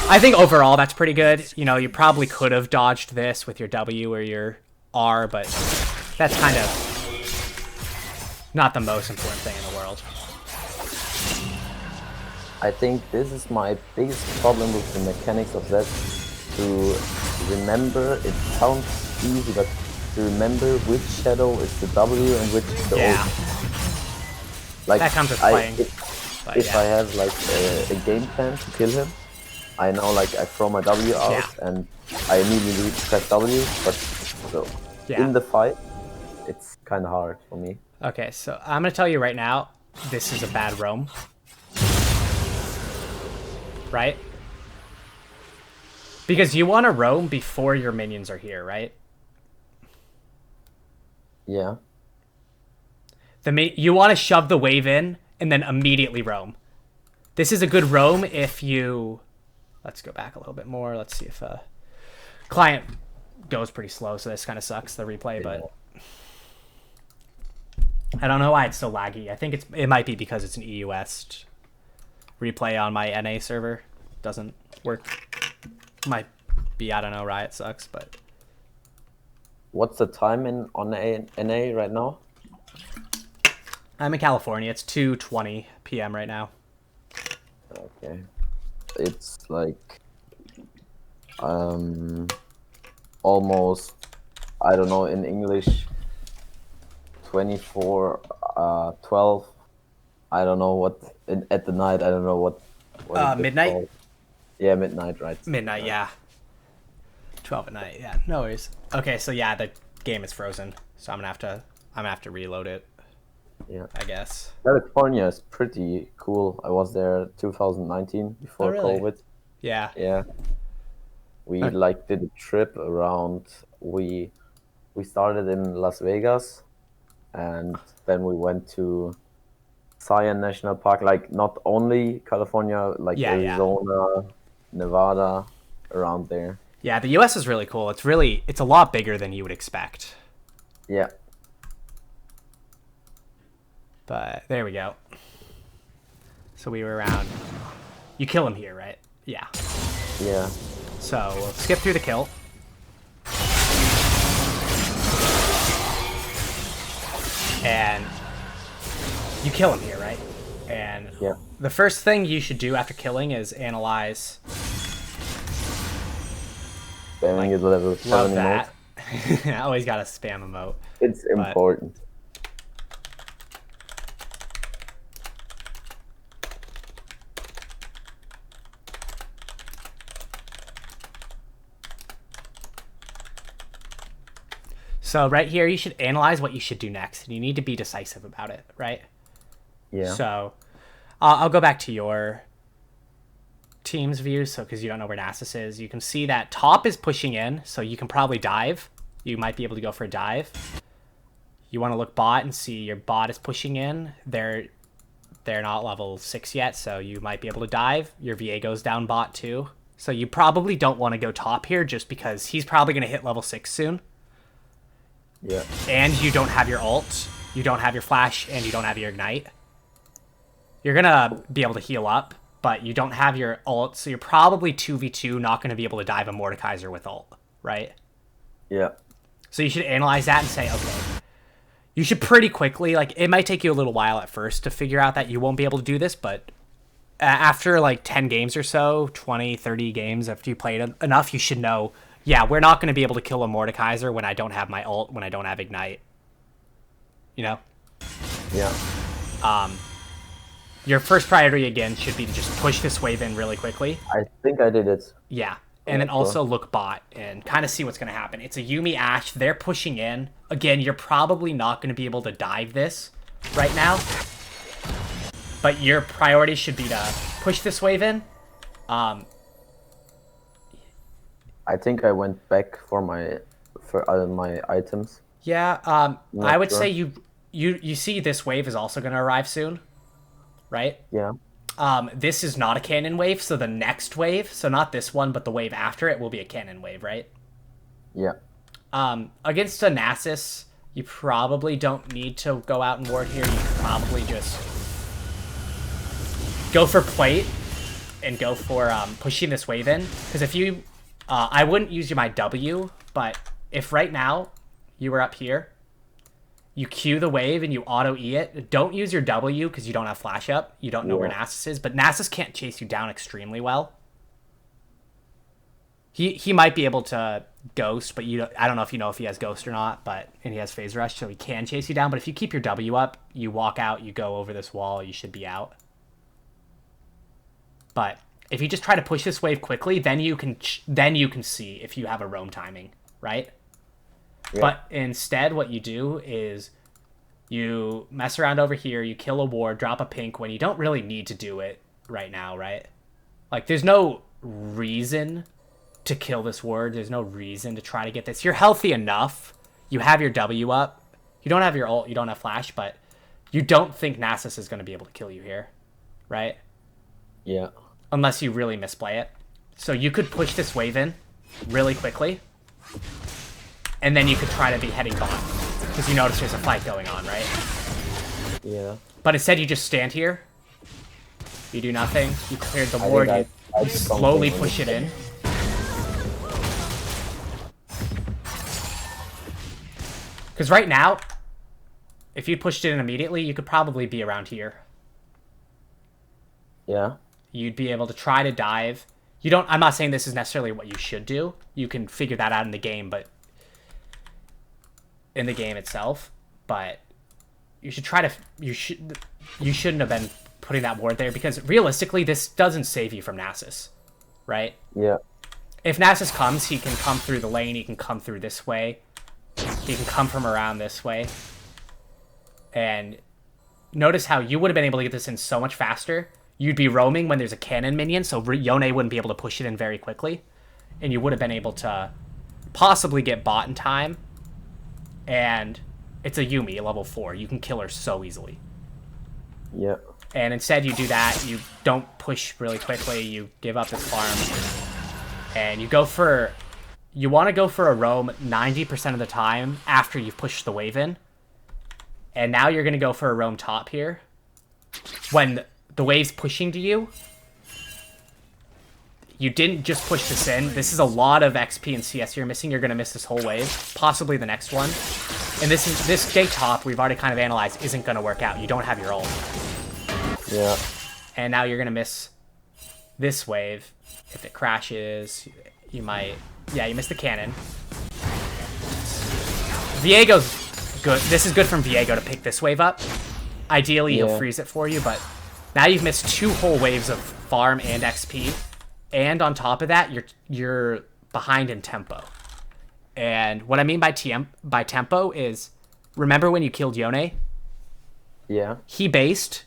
I think overall that's pretty good. You know, you probably could have dodged this with your W or your R, but that's kind of not the most important thing in the world. I think this is my biggest problem with the mechanics of that. To remember, it sounds easy, but to remember which shadow is the W and which is the ult. Like, that comes with playing. If I have like a game plan to kill him, I know like I throw my W out and I immediately press W, but so in the fight, it's kind of hard for me. Okay, so I'm going to tell you right now, this is a bad roam. Right? Because you want to roam before your minions are here, right? Yeah. You want to shove the wave in and then immediately roam. This is a good roam if you... Let's go back a little bit more. Let's see if client goes pretty slow, so this kind of sucks, the replay, but I don't know why it's so laggy. I think it might be because it's an EU West replay on my NA server. Doesn't work. Might be, I don't know, Riot sucks, but... What's the time on NA right now? I'm in California. It's 2:20 p.m. right now. Okay. It's like almost, I don't know, in English, 24, 12. I don't know at the night. I don't know what it's Midnight. called. Yeah, midnight, right? Midnight. Yeah. 12 at night. Yeah. No worries. Okay, so yeah, the game is frozen, so I'm gonna have to reload it. Yeah. I guess. California is pretty cool. I was there 2019 Oh before really? COVID. Yeah. Yeah. We Okay. like did a trip around. We started in Las Vegas, and then we went to Zion National Park. Like not only California, like Yeah. Yeah. Arizona, Nevada, around there. Yeah. The U.S. is really cool. It's a lot bigger than you would expect. Yeah. But there we go. So we were around. You kill him here, right? Yeah. Yeah. So we'll skip through the kill. And you kill him here, right? And Yeah. the first thing you should do after killing is analyze. Spamming is level Love 7 that. emote. I always gotta spam emote. It's important. So right here, you should analyze what you should do next, and you need to be decisive about it, right? Yeah. So I'll go back to your team's view, so because you don't know where Nasus is, you can see that top is pushing in, so you can probably dive. You might be able to go for a dive. You want to look bot and see your bot is pushing in. They're not level 6 yet, so you might be able to dive. Your VA goes down bot too. So you probably don't want to go top here just because he's probably going to hit level 6 soon. Yeah. And you don't have your ult, you don't have your flash, and you don't have your ignite. You're going to be able to heal up, but you don't have your ult, so you're probably 2v2 not going to be able to dive a Mordekaiser with ult, right? Yeah. So you should analyze that and say, okay, you should pretty quickly, like, it might take you a little while at first to figure out that you won't be able to do this, but after like 10 games or so, 20, 30 games after you played enough, you should know, yeah, we're not going to be able to kill a Mordekaiser when I don't have my ult, when I don't have ignite. You know? Yeah. Your first priority again should be to just push this wave in really quickly. I think I did it. Yeah. And then also look bot and kind of see what's going to happen. It's a Yuumi Ashe. They're pushing in. Again, you're probably not going to be able to dive this right now. But your priority should be to push this wave in. I think I went back for my items. Yeah, Not I would sure. say you see this wave is also going to arrive soon, right? Yeah. This is not a cannon wave, so the next wave, so not this one, but the wave after it will be a cannon wave, right? Yeah. Against a Nasus, you probably don't need to go out and ward here. You can probably just go for plate and go for pushing this wave in. Because if you... I wouldn't use my W, but if right now you were up here, you Q the wave and you auto-E it, don't use your W because you don't have flash up. You don't know where Nasus is, but Nasus can't chase you down extremely well. He might be able to ghost, but I don't know if he has ghost or not, and he has phase rush, so he can chase you down. But if you keep your W up, you walk out, you go over this wall, you should be out. But if you just try to push this wave quickly, then you can see if you have a roam timing, right? Yeah. But instead, what you do is you mess around over here, you kill a ward, drop a pink when you don't really need to do it right now, right? Like, there's no reason to kill this ward. There's no reason to try to get this. You're healthy enough. You have your W up. You don't have your ult. You don't have flash, but you don't think Nasus is going to be able to kill you here, right? Yeah. Unless you really misplay it. So you could push this wave in really quickly, and then you could try to be heading bot, because you notice there's a fight going on, right? Yeah. But instead you just stand here, you do nothing, you cleared the ward, you slowly push it in. Because right now, if you pushed it in immediately, you could probably be around here. Yeah. You'd be able to try to dive. you don't. I'm not saying this is necessarily what you should do. You can figure that out in the game, but in the game itself. But you should try to. You shouldn't have been putting that ward there because realistically, this doesn't save you from Nasus, right? Yeah. If Nasus comes, he can come through the lane. He can come through this way. He can come from around this way. And notice how you would have been able to get this in so much faster. You'd be roaming when there's a cannon minion, so Yone wouldn't be able to push it in very quickly. And you would have been able to possibly get bot in time. And it's a Yuumi, level 4. You can kill her so easily. Yeah. And instead you do that. You don't push really quickly. You give up this farm. And you go for... You want to go for a roam 90% of the time after you've pushed the wave in. And now you're going to go for a roam top here. When the wave's pushing to you, you didn't just push this in. This is a lot of XP and CS you're missing. You're going to miss this whole wave, possibly the next one. And this J top, we've already kind of analyzed, isn't going to work out. You don't have your ult. Yeah. And now you're going to miss this wave. If it crashes, you might... Yeah, you missed the cannon. Viego's good. This is good from Viego to pick this wave up. Ideally, he'll freeze it for you, but now you've missed 2 whole waves of farm and XP. And on top of that, you're behind in tempo. And what I mean by tempo is, remember when you killed Yone? Yeah. He based,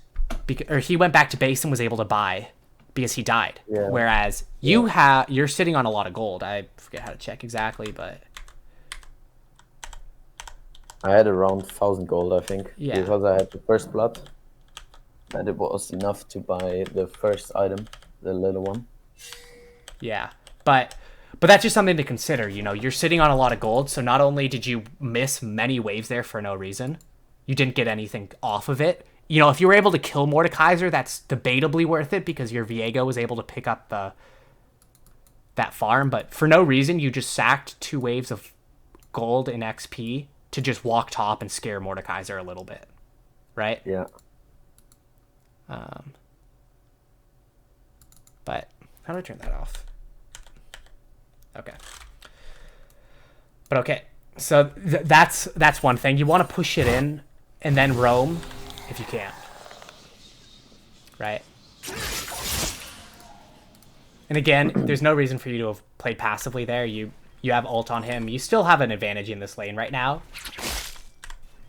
or he went back to base and was able to buy because he died. Yeah. Whereas you're sitting on a lot of gold. I forget how to check exactly, but I had around 1,000 gold, I think. Yeah. Because I had the first blood. And it was enough to buy the first item, the little one. Yeah. But that's just something to consider, you know. You're sitting on a lot of gold, so not only did you miss many waves there for no reason, you didn't get anything off of it. You know, if you were able to kill Mordekaiser, that's debatably worth it because your Viego was able to pick up that farm. But for no reason, you just sacked 2 waves of gold and XP to just walk top and scare Mordekaiser a little bit, right? Yeah. But how do I turn that off? Okay. But okay, so that's one thing. You want to push it in and then roam if you can, right? And again, there's no reason for you to have played passively there. You have ult on him. You still have an advantage in this lane right now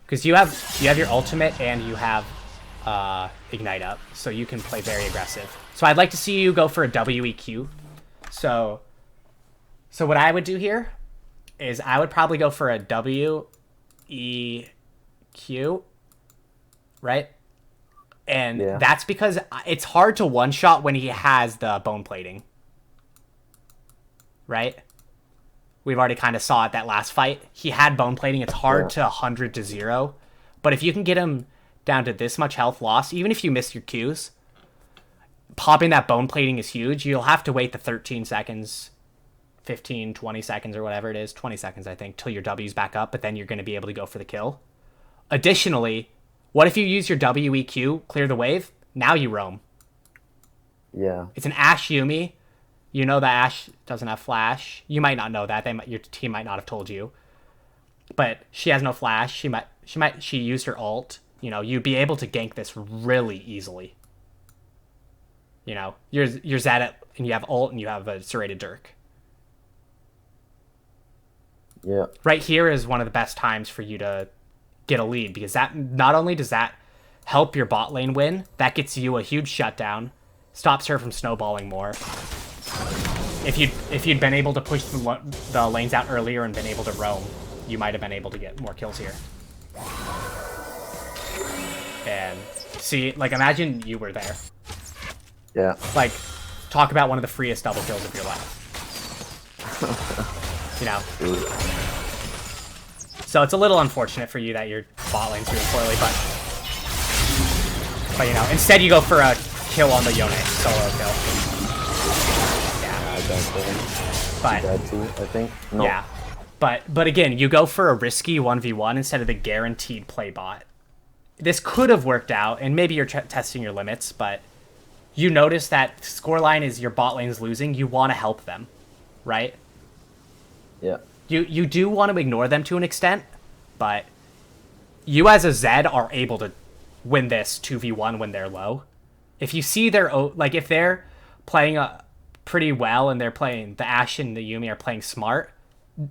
because you have your ultimate and you have ignite up, so you can play very aggressive. So I'd like to see you go for a WEQ. So what I would do here is I would probably go for a WEQ, right? And that's because it's hard to one-shot when he has the bone plating, right? We've already kind of saw it that last fight. He had bone plating. It's hard to 100 to 0. But if you can get him down to this much health loss, even if you miss your Qs, popping that bone plating is huge. You'll have to wait the 13 seconds, 15, 20 seconds or whatever it is, 20 seconds, I think, till your W's back up, but then you're going to be able to go for the kill. Additionally, what if you use your WEQ, clear the wave, now you roam. Yeah. It's an Ashe Yuumi. You know that Ashe doesn't have flash. You might not know that. Your team might not have told you. But she has no flash. She used her ult. You know, you'd be able to gank this really easily. You know, you're Zed and you have ult and you have a serrated Dirk. Yeah. Right here is one of the best times for you to get a lead because that not only does that help your bot lane win, that gets you a huge shutdown, stops her from snowballing more. If you'd been able to push the lanes out earlier and been able to roam, you might have been able to get more kills here. And see, like, imagine you were there. Yeah. Like, talk about one of the freest double kills of your life. You know. So it's a little unfortunate for you that your bot lane's doing poorly, but you know, instead you go for a kill on the Yone solo kill. Yeah. I got that. But That too, I think. No. yeah. But again, you go for a risky 1v1 instead of the guaranteed play bot. This could have worked out, and maybe you're testing your limits, but you notice that scoreline is your bot lane is losing, you want to help them, right? Yeah. You do want to ignore them to an extent, but you as a Zed are able to win this 2v1 when they're low. If you see like if they're playing pretty well and they're playing, the Ashe and the Yuumi are playing smart,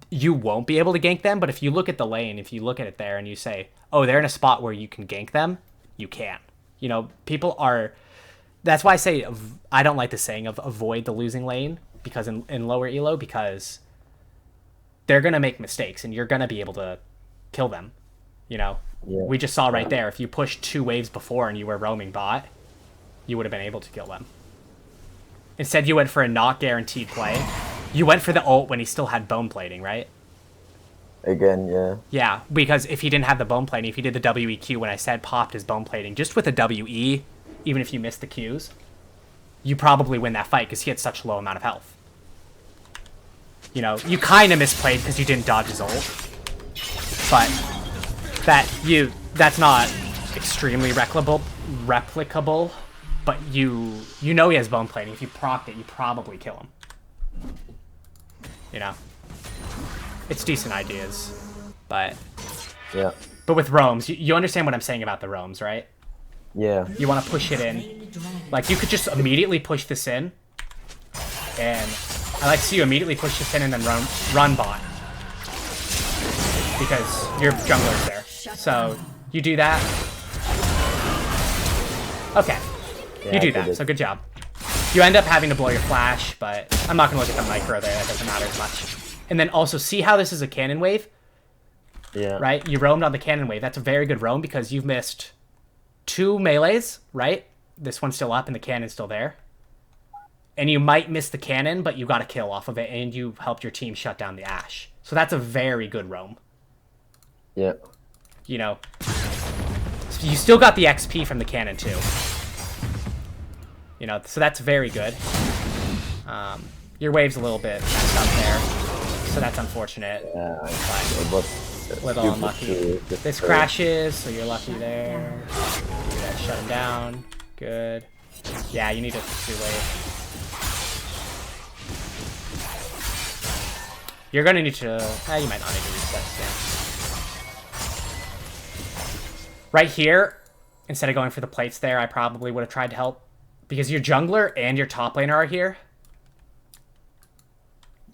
you won't be able to gank them. But if you look at the lane, if you look at it there and you say, oh, they're in a spot where you can gank them, you can't. You know, people are... That's why I say I don't like the saying of avoid the losing lane because in lower elo, because they're going to make mistakes and you're going to be able to kill them. You know, Yeah. we just saw right there, if you pushed 2 waves before and you were roaming bot, you would have been able to kill them. Instead, you went for a not guaranteed play. You went for the ult when he still had bone plating, right? Again, yeah. Yeah, because if he didn't have the bone plating, if he did the WEQ when I said popped his bone plating, just with a WE, even if you missed the Qs, you probably win that fight because he had such a low amount of health. You know, you kind of misplayed because you didn't dodge his ult. But that's not extremely replicable, but you know he has bone plating. If you procced it, you probably kill him. You know? It's decent ideas, but... Yeah. But with roams, you understand what I'm saying about the roams, right? Yeah. You want to push it in. Like, you could just immediately push this in. And I like to see you immediately push this in and then run bot. Because your jungler's there. So, you do that. Okay. Yeah, You do that, so good job. You end up having to blow your flash, but I'm not going to look at the micro there. That doesn't matter as much. And then also, see how this is a cannon wave? Yeah. Right? You roamed on the cannon wave. That's a very good roam because you've missed 2 melees, right? This one's still up and the cannon's still there. And you might miss the cannon, but you got a kill off of it and you helped your team shut down the Ashe. So that's a very good roam. Yeah. You know, you still got the XP from the cannon too. You know, so that's very good. Your wave's a little bit messed up there, so that's unfortunate. Yeah, But it was a little unlucky. This crashes, so you're lucky there. Yeah, shut him down. Good. Yeah, you need to do wave. You're gonna need to... you might not need to reset soon. Right here, instead of going for the plates there, I probably would have tried to help. Because your jungler and your top laner are here.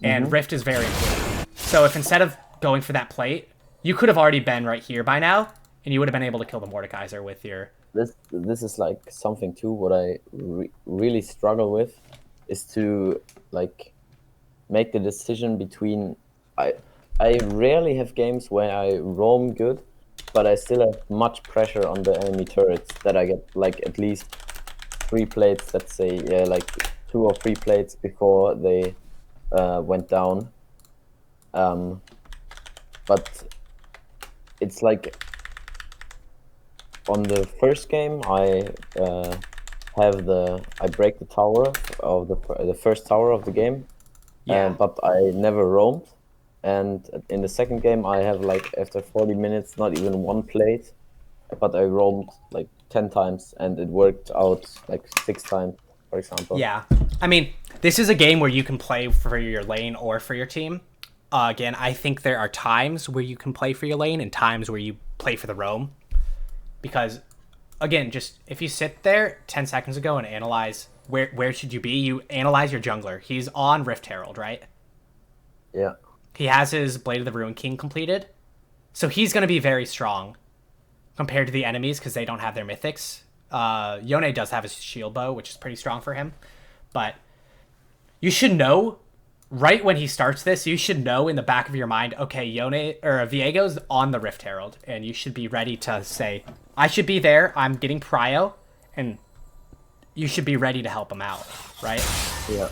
And Rift is very important. So if instead of going for that plate, you could have already been right here by now, and you would have been able to kill the Mordekaiser with your... This is like something too, what I really struggle with, is to like make the decision between... I rarely have games where I roam good, but I still have much pressure on the enemy turrets that I get like at least 3 plates, let's say, yeah, like 2 or 3 plates before they went down. But it's like on the first game I break the tower of the first tower of the game, Yeah. but I never roamed. And in the second game I have like after 40 minutes not even 1 plate, but I roamed like 10 times and it worked out like 6 times, for example. Yeah. I mean, this is a game where you can play for your lane or for your team. Again, I think there are times where you can play for your lane and times where you play for the roam. Because, again, just if you sit there 10 seconds ago and analyze where should you be, you analyze your jungler. He's on Rift Herald, right? Yeah. He has his Blade of the Ruined King completed. So he's going to be very strong compared to the enemies because they don't have their mythics. Yone does have his shield bow, which is pretty strong for him. But you should know, right when he starts this, you should know in the back of your mind, okay, Yone or Viego's on the Rift Herald, and you should be ready to say, I should be there, I'm getting prio, and you should be ready to help him out, right? Yeah.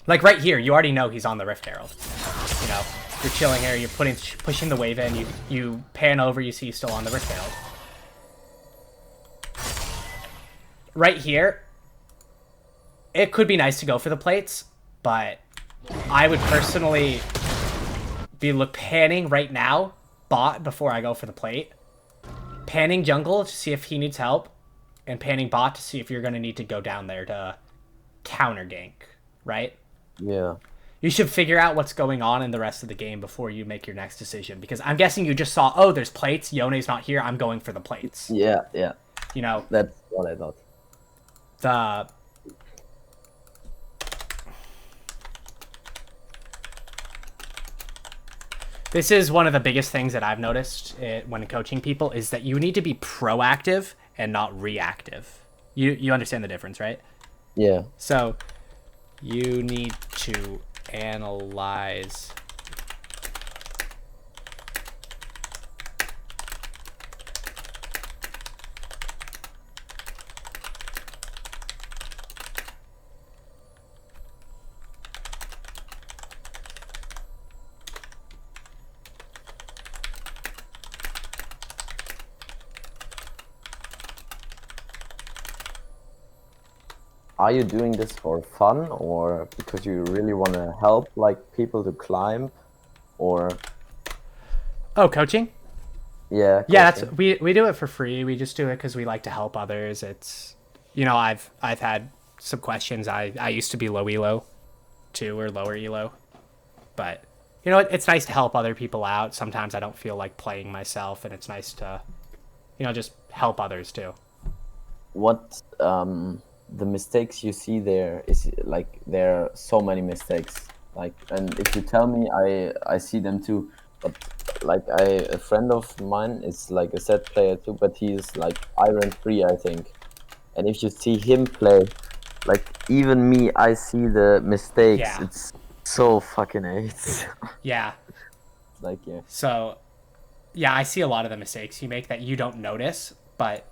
Like right here, you already know he's on the Rift Herald. You know, you're chilling here, you're pushing the wave in, you pan over, you see he's still on the Rift Herald. Right here, it could be nice to go for the plates, but I would personally be panning right now, bot, before I go for the plate. Panning jungle to see if he needs help. and panning bot to see if you're going to need to go down there to counter gank, right? Yeah. You should figure out what's going on in the rest of the game before you make your next decision. Because I'm guessing you just saw, oh, there's plates. Yone's not here. I'm going for the plates. Yeah, yeah. You know, That's what I thought. the this is one of the biggest things that I've noticed when coaching people is that you need to be proactive and not reactive. You understand the difference, right? Yeah. So you need to analyze Are you doing this for fun or because you really want to help like people to climb or coaching. yeah, Yeah, coaching? that's we do it for free. We just do it because we like to help others. It's I've had some questions. I used to be low elo too, or lower elo, but it's nice to help other people out. Sometimes I don't feel like playing myself, and it's nice to just help others too. What the mistakes you see there is like there are so many mistakes like, and if you tell me I see them too, but like a friend of mine is like a set player too, but he's like Iron 3 I think, and if you see him play, like even me, I see the mistakes. Yeah. It's so fucking AIDS. Yeah. Like yeah. So, yeah, I see a lot of the mistakes you make that you don't notice, but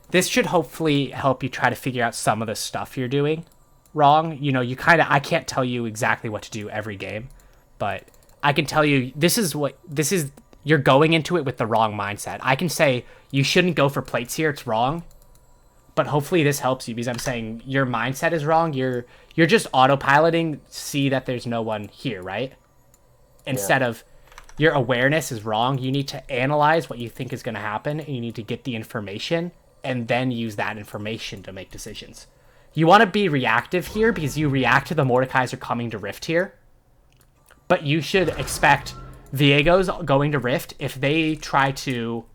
this should hopefully help you try to figure out some of the stuff you're doing wrong. I can't tell you exactly what to do every game, but I can tell you you're going into it with the wrong mindset. I can say you shouldn't go for plates here, it's wrong. But hopefully this helps you because I'm saying your mindset is wrong. You're just autopiloting, see that there's no one here, right? Instead of your awareness is wrong. You need to analyze what you think is going to happen, and you need to get the information and then use that information to make decisions. You want to be reactive here because you react to the Mordekaiser coming to Rift here. But you should expect Viego's going to Rift. If they try to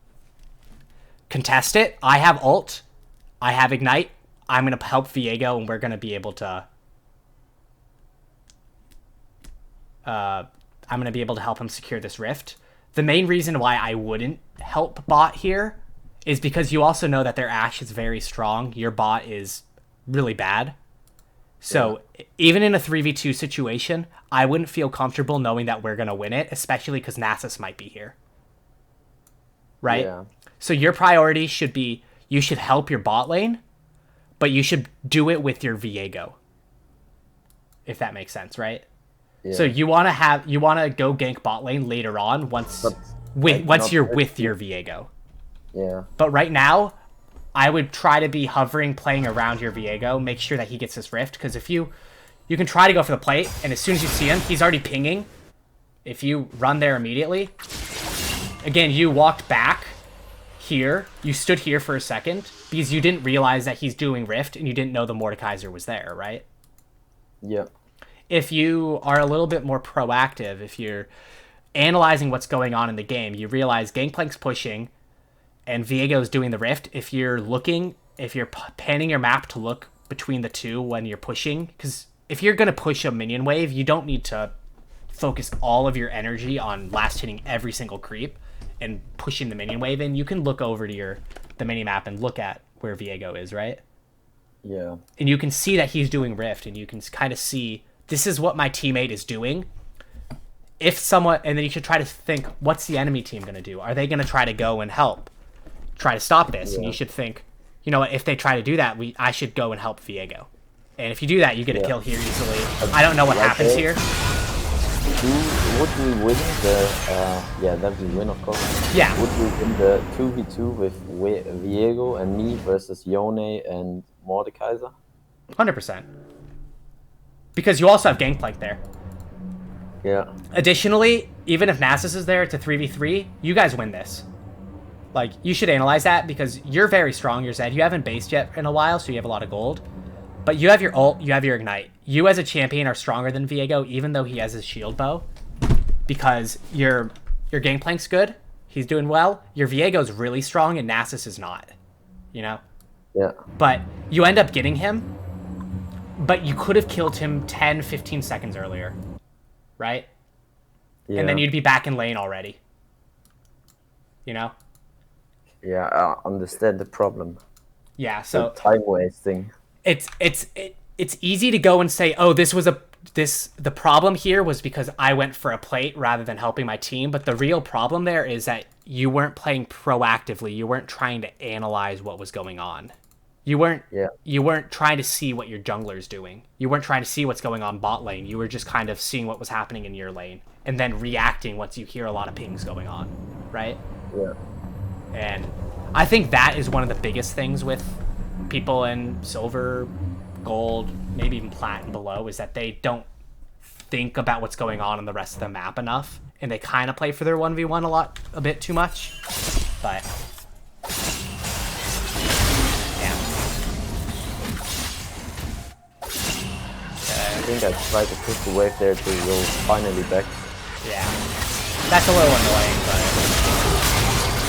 contest it, I have ult, I have Ignite, I'm going to help Viego, and we're going to be able to help him secure this Rift. The main reason why I wouldn't help bot here is because you also know that their Ashe is very strong. Your bot is really bad. So even in a 3v2 situation, I wouldn't feel comfortable knowing that we're going to win it, especially because Nasus might be here. Right? Yeah. So your priority should be, you should help your bot lane, but you should do it with your Viego. If that makes sense, right? Yeah. So you want to go gank bot lane later on once you're with your Viego. Yeah. But right now, I would try to be hovering, playing around your Viego, make sure that he gets this Rift, because if you can try to go for the plate, and as soon as you see him, he's already pinging. If you run there immediately, again, you walked back here, you stood here for a second, because you didn't realize that he's doing Rift, and you didn't know the Mordekaiser was there, right? Yeah. If you are a little bit more proactive, if you're analyzing what's going on in the game, you realize Gangplank's pushing, and Viego's doing the Rift. If you're panning your map to look between the two when you're pushing, because if you're going to push a minion wave, you don't need to focus all of your energy on last hitting every single creep and pushing the minion wave in. You can look over to the mini map and look at where Viego is, right? Yeah. And you can see that he's doing Rift, and you can kind of see, this is what my teammate is doing. And then you should try to think, what's the enemy team going to do? Are they going to try to go and help? Try to stop this? Yeah. And you should think, if they try to do that, I should go and help Viego. And if you do that, you get a kill here easily. I don't know what happens here. Would we win that we win, of course. Yeah. Would we win the 2v2 with Viego and me versus Yone and Mordekaiser? 100%. Because you also have Gangplank there. Yeah. Additionally, even if Nasus is there, it's a 3v3, you guys win this. Like, you should analyze that because you're very strong, you're Zed. You haven't based yet in a while, so you have a lot of gold. But you have your ult, you have your ignite. You as a champion are stronger than Viego, even though he has his shield bow. Because your Gameplank's good, he's doing well. Your Viego's really strong and Nasus is not. You know? Yeah. But you end up getting him, but you could have killed him 10, 15 seconds earlier. Right? Yeah. And then you'd be back in lane already. You know? Yeah, I understand the problem. Yeah, so the time wasting. It's easy to go and say, oh, the problem here was because I went for a plate rather than helping my team, but the real problem there is that you weren't playing proactively. You weren't trying to analyze what was going on. You weren't trying to see what your jungler's doing. You weren't trying to see what's going on bot lane. You were just kind of seeing what was happening in your lane and then reacting once you hear a lot of pings going on, right? Yeah. And I think that is one of the biggest things with people in silver, gold, maybe even plat and below, is that they don't think about what's going on in the rest of the map enough, and they kind of play for their 1v1 a bit too much. But yeah. I think I tried to push the wave there to go finally back. Yeah. That's a little annoying, but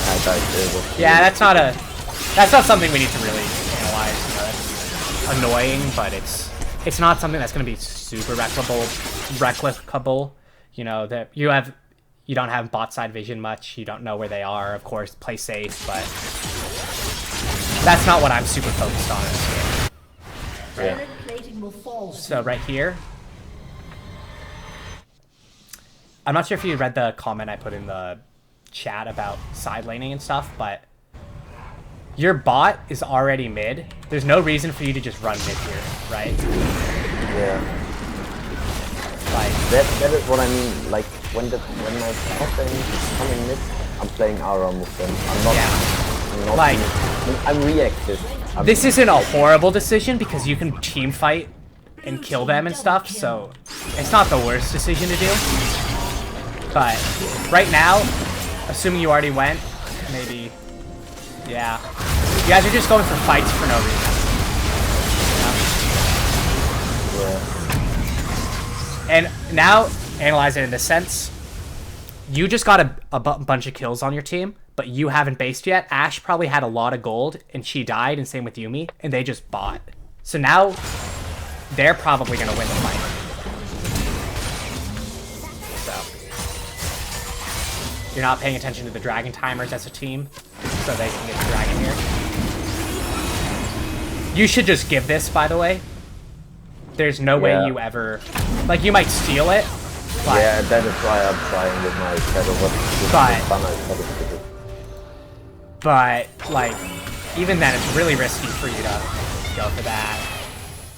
I died there. yeah, that's not something we need to really analyze. You know, that's annoying, but it's not something that's going to be super replicable. You know, that you don't have bot side vision much. You don't know where they are. Of course, play safe, but that's not what I'm super focused on in this game. Right? So right here, I'm not sure if you read the comment I put in the chat about side laning and stuff, but your bot is already mid. There's no reason for you to just run mid here, right? Yeah. Like that is what I mean. Like when my top lane is coming mid, I'm playing Aram with them. I'm reactive. This isn't a horrible decision because you can team fight and kill them and stuff, so it's not the worst decision to do. But right now, assuming you already went, maybe, yeah. You guys are just going for fights for no reason. Yeah. And now, analyze it in this sense. You just got a bunch of kills on your team, but you haven't based yet. Ashe probably had a lot of gold, and she died, and same with Yuumi, and they just bought. So now, they're probably going to win the fight. You're not paying attention to the dragon timers as a team, so they can get the dragon here. You should just give this, by the way. There's no way you ever... Like, you might steal it, but... Yeah, that is why I'm trying with my shadow. But, like, even then, it's really risky for you to go for that.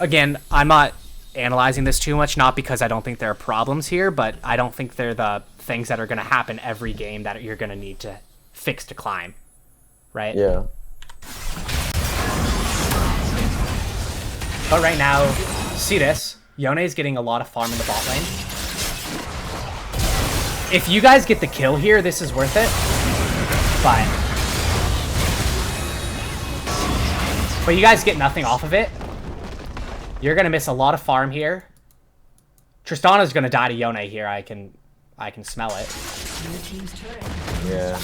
Again, I'm not analyzing this too much, not because I don't think there are problems here, but I don't think they're the things that are going to happen every game that you're going to need to fix to climb, right? Yeah. But right now, see this, Yone is getting a lot of farm in the bot lane. If you guys get the kill here, this is worth it, but you guys get nothing off of it. You're going to miss a lot of farm here. Tristana's going to die to Yone here, I can smell it. Yeah.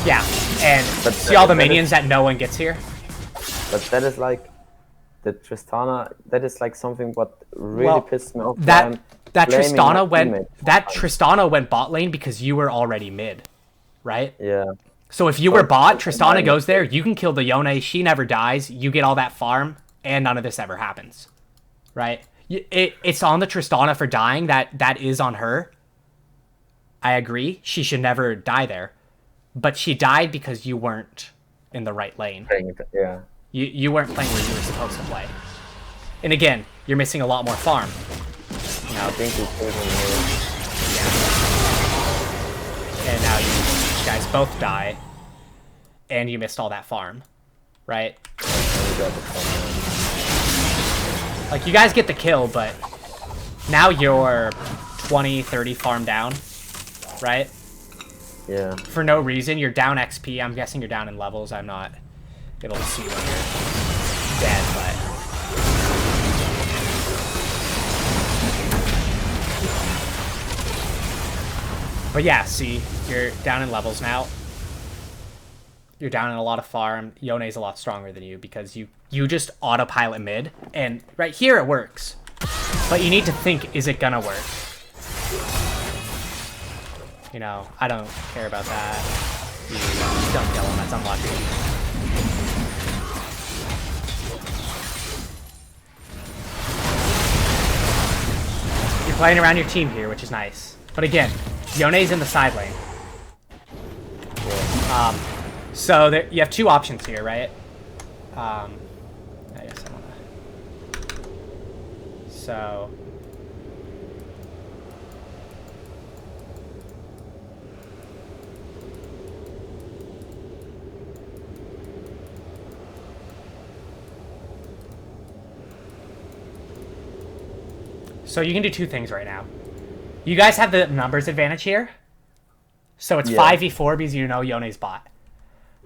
Yeah, and see all the minions that no one gets here? But that is like, the Tristana, that is like something what really pissed me off. That Tristana went bot lane because you were already mid, right? Yeah. So if you were bot, Tristana goes there, you can kill the Yone, she never dies, you get all that farm, and none of this ever happens, right? It's on the Tristana for dying. That is on her. I agree. She should never die there. But she died because you weren't in the right lane. Yeah. You weren't playing where you were supposed to play. And again, you're missing a lot more farm. You know, I think we killed him here. Yeah. And now you guys both die. And you missed all that farm. Right? Like, you guys get the kill, but now you're 20, 30 farm down, right? Yeah. for no reason. You're down XP. I'm guessing you're down in levels. I'm not able to see when you're dead, but yeah, see, you're down in levels now. You're down in a lot of farm. Yone's a lot stronger than you because you just autopilot mid, and right here it works. But you need to think, is it gonna work? You know, I don't care about that. You don't kill him, that's unlucky. You're playing around your team here, which is nice. But again, Yone's in the side lane. So there, you have two options here, right? I guess I wanna... So... So you can do two things right now. You guys have the numbers advantage here. So it's 5v4 because you know Yone's bot.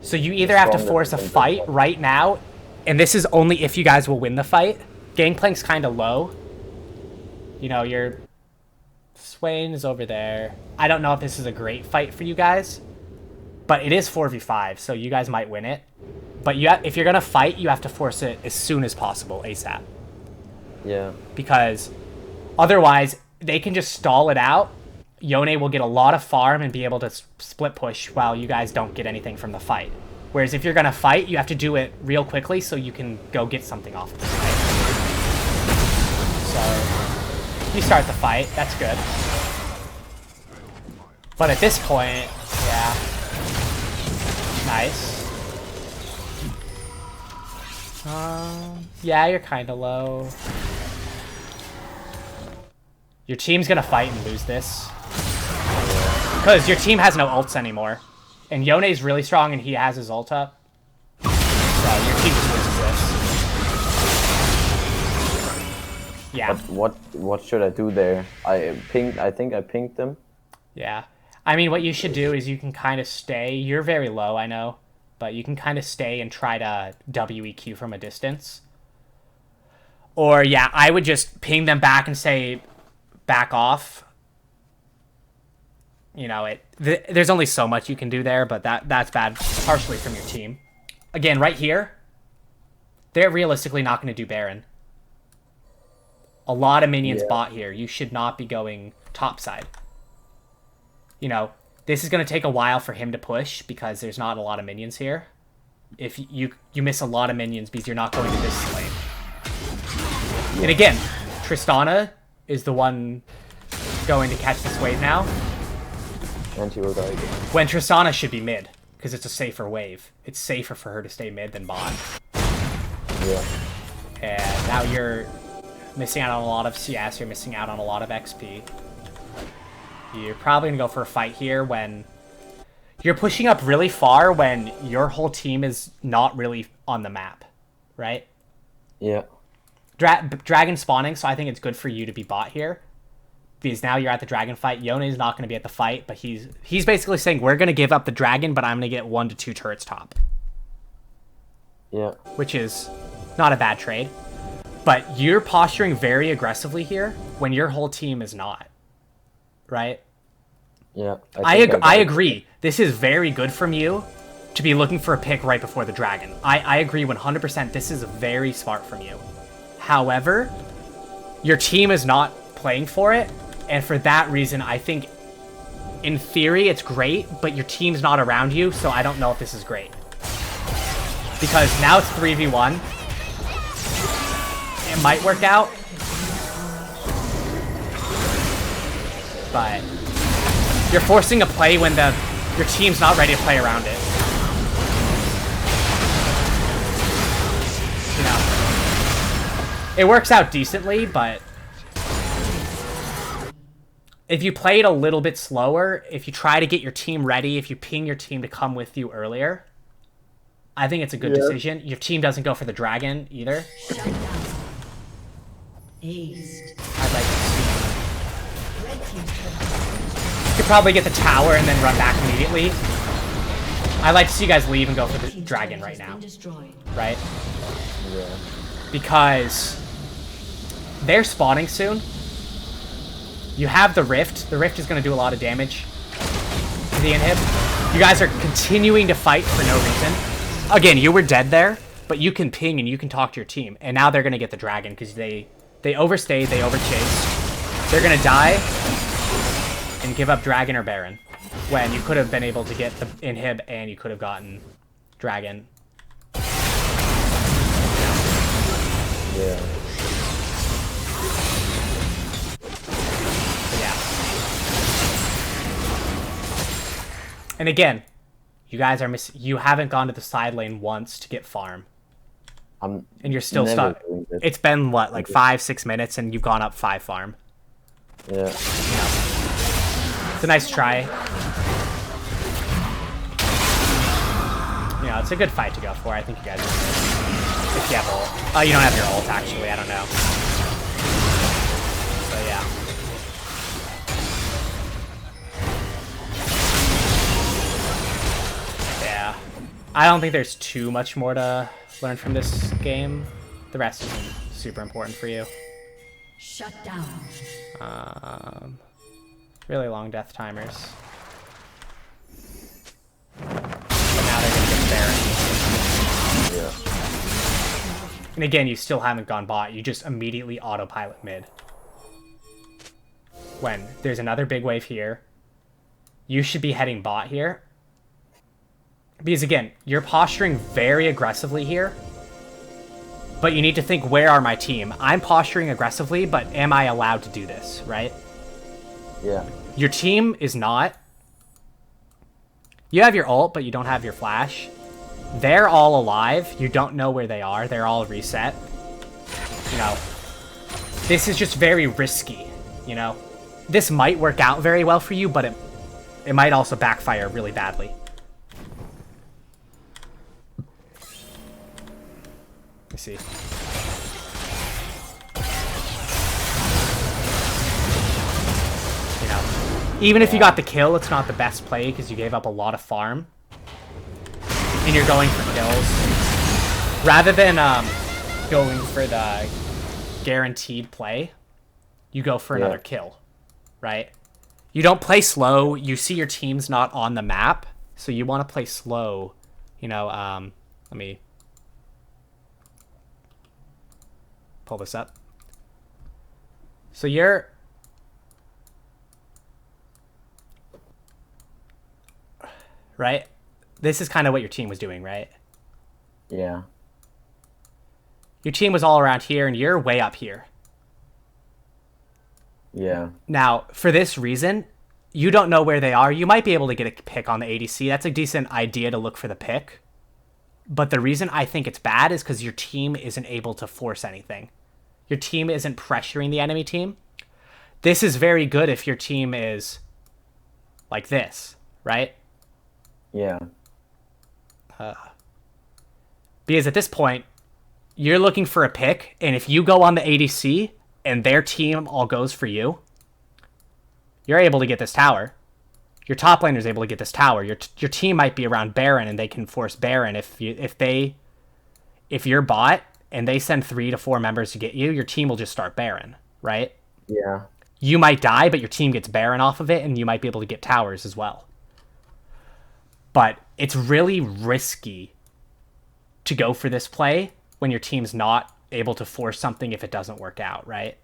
So you either have to force a fight right now, and this is only if you guys will win the fight. Gangplank's kind of low. You know, your Swain is over there. I don't know if this is a great fight for you guys, but it is 4v5, so you guys might win it. But if you're going to fight, you have to force it as soon as possible, ASAP. Yeah. Because otherwise, they can just stall it out. Yone will get a lot of farm and be able to split push while you guys don't get anything from the fight. Whereas if you're going to fight, you have to do it real quickly so you can go get something off of the fight. So, you start the fight. That's good. But at this point, yeah. Nice. Yeah, you're kind of low. Your team's going to fight and lose this. Because your team has no ults anymore. And Yone's really strong and he has his ult up. So your team just loses this. Yeah. But what should I do there? I think I pinged them. Yeah. I mean, what you should do is you can kind of stay. You're very low, I know. But you can kind of stay and try to WEQ from a distance. Or, yeah, I would just ping them back and say, back off. You know, there's only so much you can do there, but that's bad partially from your team. Again, right here, they're realistically not going to do Baron. A lot of minions bot here. You should not be going topside. You know, this is going to take a while for him to push because there's not a lot of minions here. If you miss a lot of minions because you're not going to this lane. And again, Tristana is the one going to catch this wave now. And he will die again. When Tristana should be mid, because it's a safer wave. It's safer for her to stay mid than bot. Yeah. And now you're missing out on a lot of CS, you're missing out on a lot of XP. You're probably going to go for a fight here when... You're pushing up really far when your whole team is not really on the map, right? Yeah. Dragon spawning, so I think it's good for you to be bot here. Because now you're at the dragon fight. Yone is not going to be at the fight, but he's basically saying, we're going to give up the dragon, but I'm going to get 1 to 2 turrets top. Yeah. Which is not a bad trade. But you're posturing very aggressively here when your whole team is not. Right? Yeah. I agree. This is very good from you to be looking for a pick right before the dragon. I agree 100%. This is very smart from you. However, your team is not playing for it. And for that reason, I think, in theory, it's great, but your team's not around you, so I don't know if this is great. Because now it's 3v1. It might work out. But you're forcing a play when your team's not ready to play around it. You know, it works out decently, but if you play it a little bit slower, if you try to get your team ready, if you ping your team to come with you earlier, I think it's a good decision. Your team doesn't go for the dragon either. I'd like to see. You could probably get the tower and then run back immediately. I'd like to see you guys leave and go for the dragon right now. Right? Yeah. Because they're spawning soon. You have the rift. The rift is going to do a lot of damage to the inhib. You guys are continuing to fight for no reason. Again, you were dead there, but you can ping and you can talk to your team. And now they're going to get the dragon because they overstayed, they overchased. They're going to die and give up dragon or baron when you could have been able to get the inhib and you could have gotten dragon. Yeah. And again, you guys are you haven't gone to the side lane once to get farm. I'm and you're still stuck. It's been what, like 5-6 minutes and you've gone up 5 farm. Yeah. It's a nice try. You know, it's a good fight to go for. I think you guys are good. If you have ult. Oh, you don't have your ult actually, I don't know. So yeah. I don't think there's too much more to learn from this game. The rest isn't super important for you. Shut down. Really long death timers. But now they're gonna get Baron. Yeah. And again, you still haven't gone bot. You just immediately autopilot mid. When there's another big wave here, you should be heading bot here. Because again, you're posturing very aggressively here. But you need to think, where are my team? I'm posturing aggressively, but am I allowed to do this, right? Yeah. Your team is not. You have your ult, but you don't have your flash. They're all alive. You don't know where they are. They're all reset. You know, this is just very risky, you know? This might work out very well for you, but it might also backfire really badly. Let me see. You know, even if you got the kill, it's not the best play because you gave up a lot of farm. And you're going for kills. Rather than going for the guaranteed play, you go for another kill, right? You don't play slow. You see your team's not on the map, so you want to play slow. You know, let me pull this up. So you're... Right? This is kind of what your team was doing, right? Yeah. Your team was all around here, and you're way up here. Yeah. Now, for this reason, you don't know where they are. You might be able to get a pick on the ADC. That's a decent idea to look for the pick. But the reason I think it's bad is because your team isn't able to force anything. Your team isn't pressuring the enemy team. This is very good if your team is like this, right? Yeah. Because at this point, you're looking for a pick, and if you go on the ADC and their team all goes for you, you're able to get this tower. Your top laner is able to get this tower. Your team might be around Baron, and they can force Baron. If you're bot and they send 3 to 4 members to get you, your team will just start Baron, right? Yeah. You might die, but your team gets Baron off of it, and you might be able to get towers as well. But it's really risky to go for this play when your team's not able to force something if it doesn't work out, right?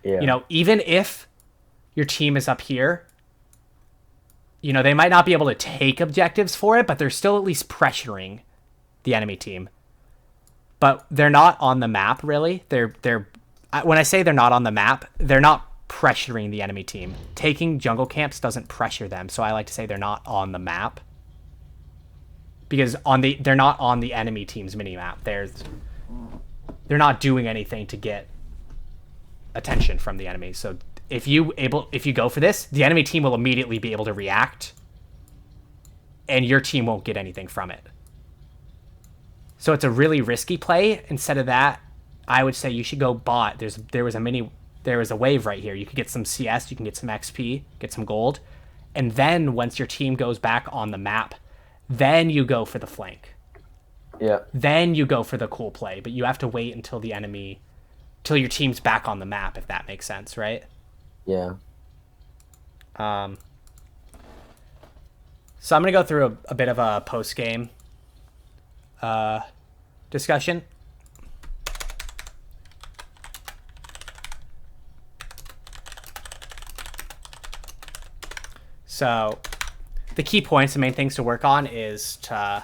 Yeah. You know, even if your team is up here, you know, they might not be able to take objectives for it, but they're still at least pressuring the enemy team. But they're not on the map, really. They're when I say they're not on the map, they're not pressuring the enemy team. Taking jungle camps doesn't pressure them, so I like to say they're not on the map. Because they're not on the enemy team's minimap. They're not doing anything to get attention from the enemy. So if you go for this, the enemy team will immediately be able to react, and your team won't get anything from it. So it's a really risky play. Instead of that, I would say you should go bot. There's there is a wave right here. You could get some CS, you can get some XP, get some gold, and then once your team goes back on the map, then you go for the flank. Yeah. Then you go for the cool play, but you have to wait until till your team's back on the map, if that makes sense, right? Yeah. So I'm going to go through a bit of a post-game discussion. So the key points, the main things to work on is to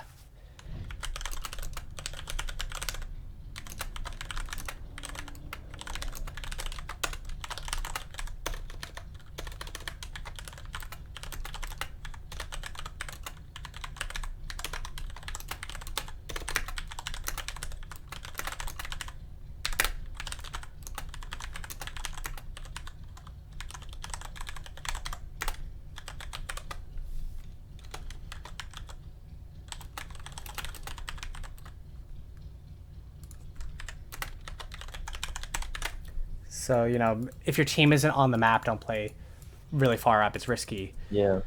So, if your team isn't on the map, don't play really far up. It's risky. Yeah.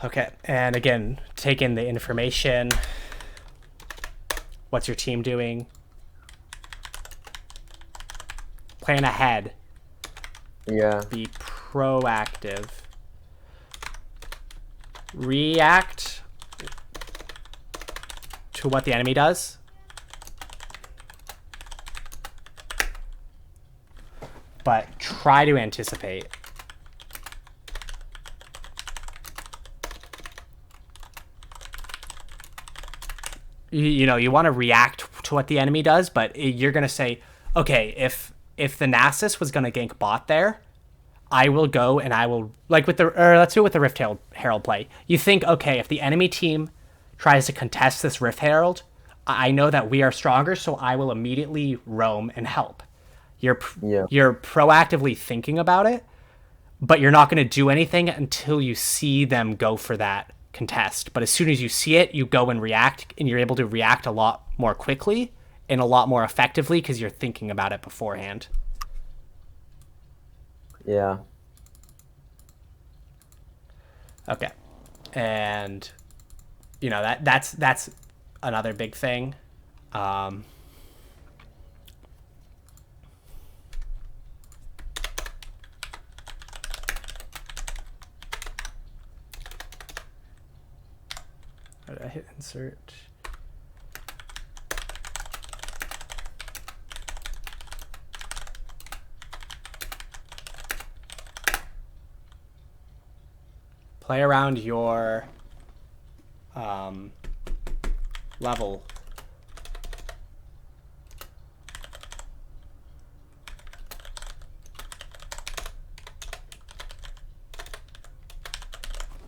Okay, and again, take in the information. What's your team doing? Plan ahead. Yeah. Be proactive. React to what the enemy does. But try to anticipate. You want to react to what the enemy does, but you're going to say, okay, if the Nasus was going to gank bot there, I will go and I will, like let's do it with the Rift Herald play. You think, okay, if the enemy team tries to contest this Rift Herald, I know that we are stronger, so I will immediately roam and help. You're proactively thinking about it, but you're not going to do anything until you see them go for that contest. But as soon as you see it, you go and react, and you're able to react a lot more quickly and a lot more effectively because you're thinking about it beforehand. Yeah. Okay. And that's another big thing. I hit insert. Play around your level.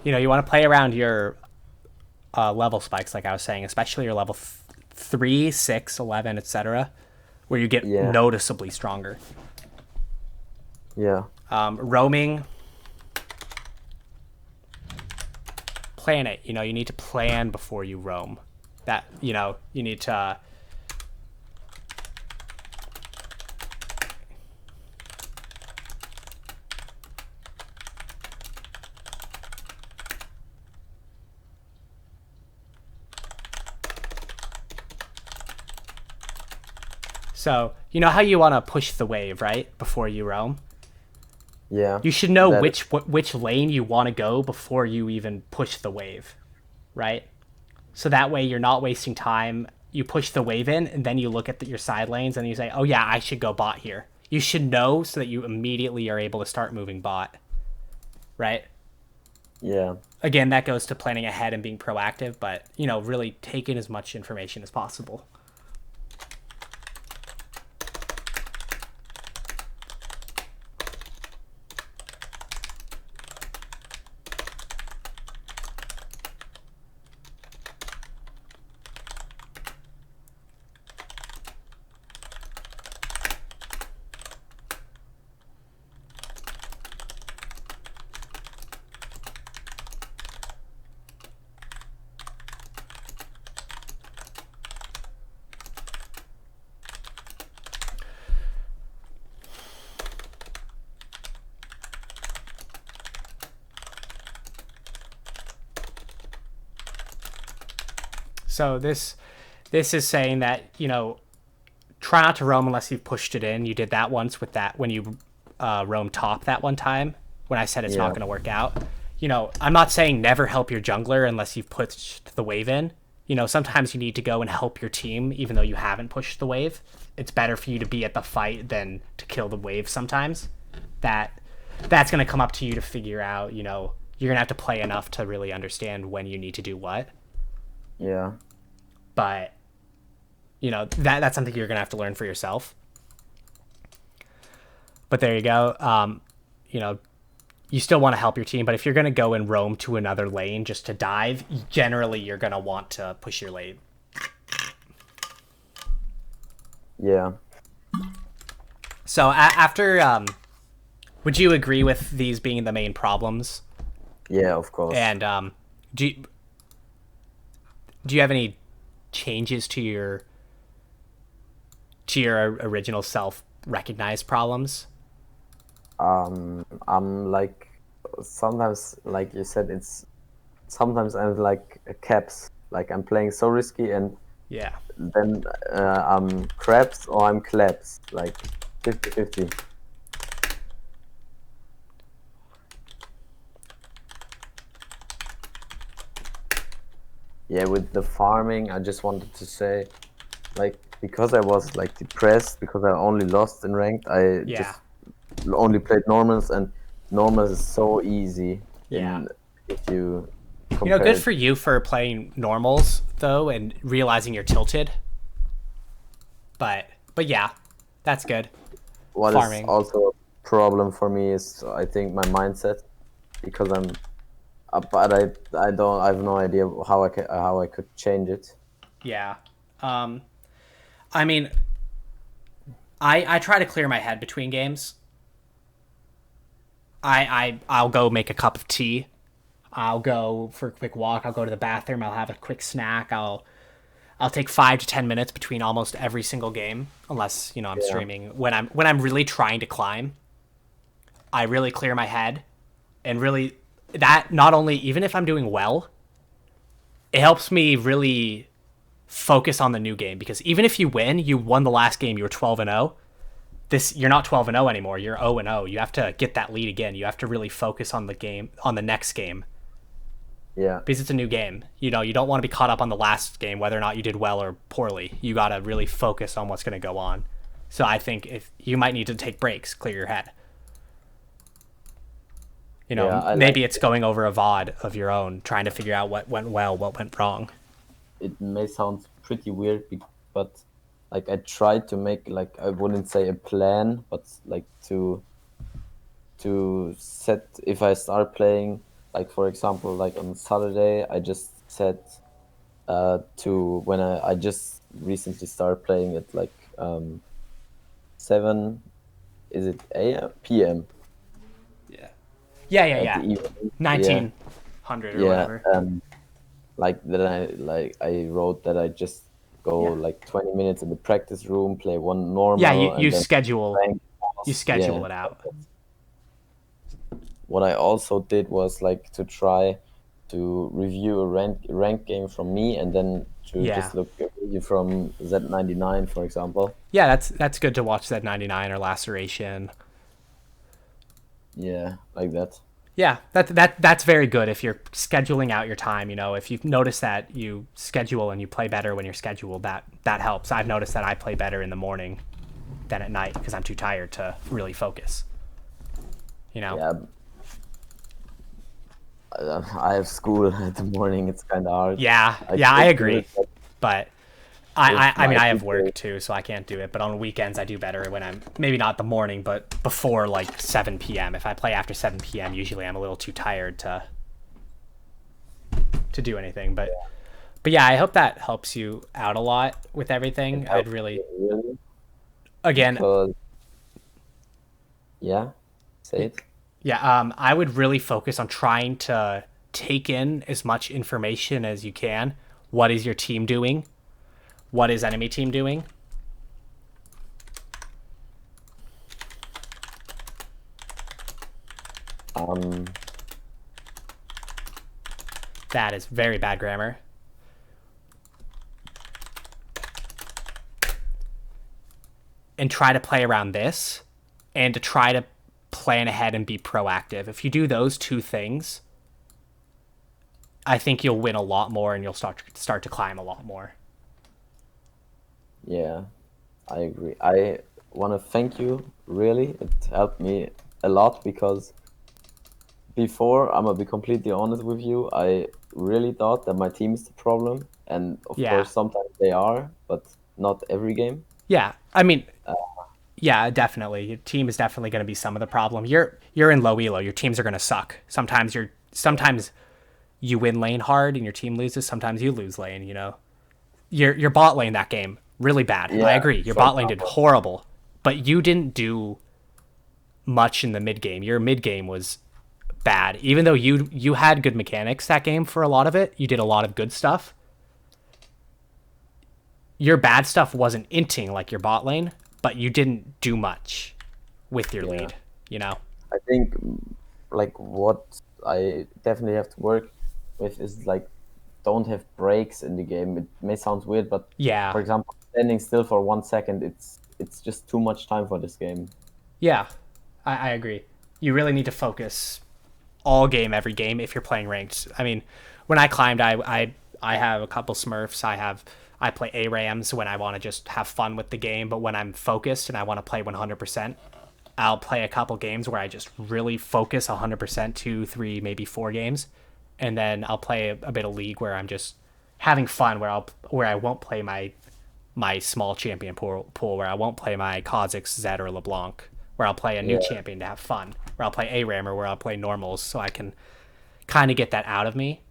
You want to play around your level spikes, like I was saying, especially your level 3, 6, 11, etc., where you get noticeably stronger. Yeah. Roaming. Plan it. You need to plan before you roam. That, you need to... So, you know how you want to push the wave, right? Before you roam? Yeah. You should know which lane you want to go before you even push the wave, right? So that way you're not wasting time. You push the wave in, and then you look at your side lanes, and you say, oh yeah, I should go bot here. You should know so that you immediately are able to start moving bot, right? Yeah. Again, that goes to planning ahead and being proactive, but, really take in as much information as possible. So this is saying that, try not to roam unless you've pushed it in. You did that once with that when you roam top that one time when I said it's not Yeah. going to work out. I'm not saying never help your jungler unless you've pushed the wave in. Sometimes you need to go and help your team even though you haven't pushed the wave. It's better for you to be at the fight than to kill the wave sometimes. That's going to come up to you to figure out, you're going to have to play enough to really understand when you need to do what. Yeah. But that's something you're going to have to learn for yourself. But there you go. You still want to help your team, but if you're going to go and roam to another lane just to dive, generally you're going to want to push your lane. Yeah. So after, would you agree with these being the main problems? Yeah, of course. And do you have any changes to your original self recognized problems? I'm like sometimes, like you said, it's sometimes I'm like a caps. Like I'm playing so risky, and Yeah. then I'm crabs or I'm claps. Like 50-50. Yeah, with the farming, I just wanted to say, like, because I was like depressed because I only lost in ranked, I Yeah. just only played normals, and normals is so easy. Yeah. If you compare Good it. for you for playing normals though and realizing you're tilted. But yeah, that's good. What Farming. is also a problem for me is I think my mindset, because I'm, but I have no idea how I could change it. Yeah. I mean, I try to clear my head between games. I'll go make a cup of tea. I'll go for a quick walk. I'll go to the bathroom. I'll have a quick snack. I'll take 5 to 10 minutes between almost every single game, unless I'm Yeah. streaming. When I'm really trying to climb, I really clear my head, and really that not only even if I'm doing well, it helps me really focus on the new game, because even if you won the last game, you were 12-0. This you're not 12-0 anymore. You're 0-0. You have to get that lead again. You have to really focus on the game, on the next game, Yeah. because it's a new game. You don't want to be caught up on the last game, whether or not you did well or poorly. You got to really focus on what's going to go on. So I think if you might need to take breaks, clear your head. Yeah, Maybe it's going over a VOD of your own, trying to figure out what went well, what went wrong. it may sound pretty weird, but like I tried to make, like, I wouldn't say a plan, but like to set, if I start playing, like for example, like on Saturday, I just set to when I just recently started playing at like 7, is it AM PM Yeah. at the evening? 1900 or Yeah, whatever. like then I wrote that I just go Yeah. like 20 minutes in the practice room, play one normal, Yeah, you and then schedule rank it out. What I also did was like to try to review a rank game from me, and then to Yeah. just look at you from Z99, for example. Yeah, that's good to watch that 99 or Laceration. Yeah, like that. Yeah, that's very good if you're scheduling out your time. If you've noticed that you schedule and you play better when you're scheduled, that helps. I've noticed that I play better in the morning than at night because I'm too tired to really focus. Yeah. I have school in the morning. It's kind of hard. Yeah, I could do agree. it, but But I mean, I have work too, so I can't do it. But on weekends, I do better when I'm maybe not the morning, but before like 7 p.m. If I play after 7 p.m., usually I'm a little too tired to do anything. But yeah, I hope that helps you out a lot with everything. I'd really, again, yeah, say it. yeah, I would really focus on trying to take in as much information as you can. What is your team doing? What is enemy team doing? That is very bad grammar. and try to play around this and to try to plan ahead and be proactive. If you do those two things, I think you'll win a lot more and you'll start to climb a lot more. Yeah, I agree. I want to thank you, really. It helped me a lot because before, I'm gonna be completely honest with you, I really thought that my team is the problem. And of Yeah. course, sometimes they are, but not every game. Yeah. I mean, yeah, definitely. Your team is definitely going to be some of the problem. You're in low elo. Your teams are going to suck. Sometimes you win lane hard and your team loses. Sometimes you lose lane. Your bot lane that game really bad. I Yeah, agree. Your for bot lane did example. horrible, but you didn't do much in the mid game. Your mid game was bad. Even though you had good mechanics that game for a lot of it, you did a lot of good stuff. Your bad stuff wasn't inting like your bot lane, but you didn't do much with your Yeah. lead. You know? I think like what I definitely have to work with is like don't have breaks in the game. It may sound weird, but Yeah, for example, standing still for 1 second, it's just too much time for this game. yeah, I agree. You really need to focus all game, every game if you're playing ranked. I mean, when I climbed, I have a couple Smurfs. I play ARAMs when I want to just have fun with the game, but when I'm focused and I want to play 100%, I'll play a couple games where I just really focus 100%, two, three, maybe 4 games, and then I'll play a bit of League where I'm just having fun, where I won't play my small champion pool, where I won't play my Kha'Zix, Zed, or LeBlanc, where I'll play a new Yeah, champion to have fun, where I'll play ARAM or where I'll play normals, so I can kind of get that out of me,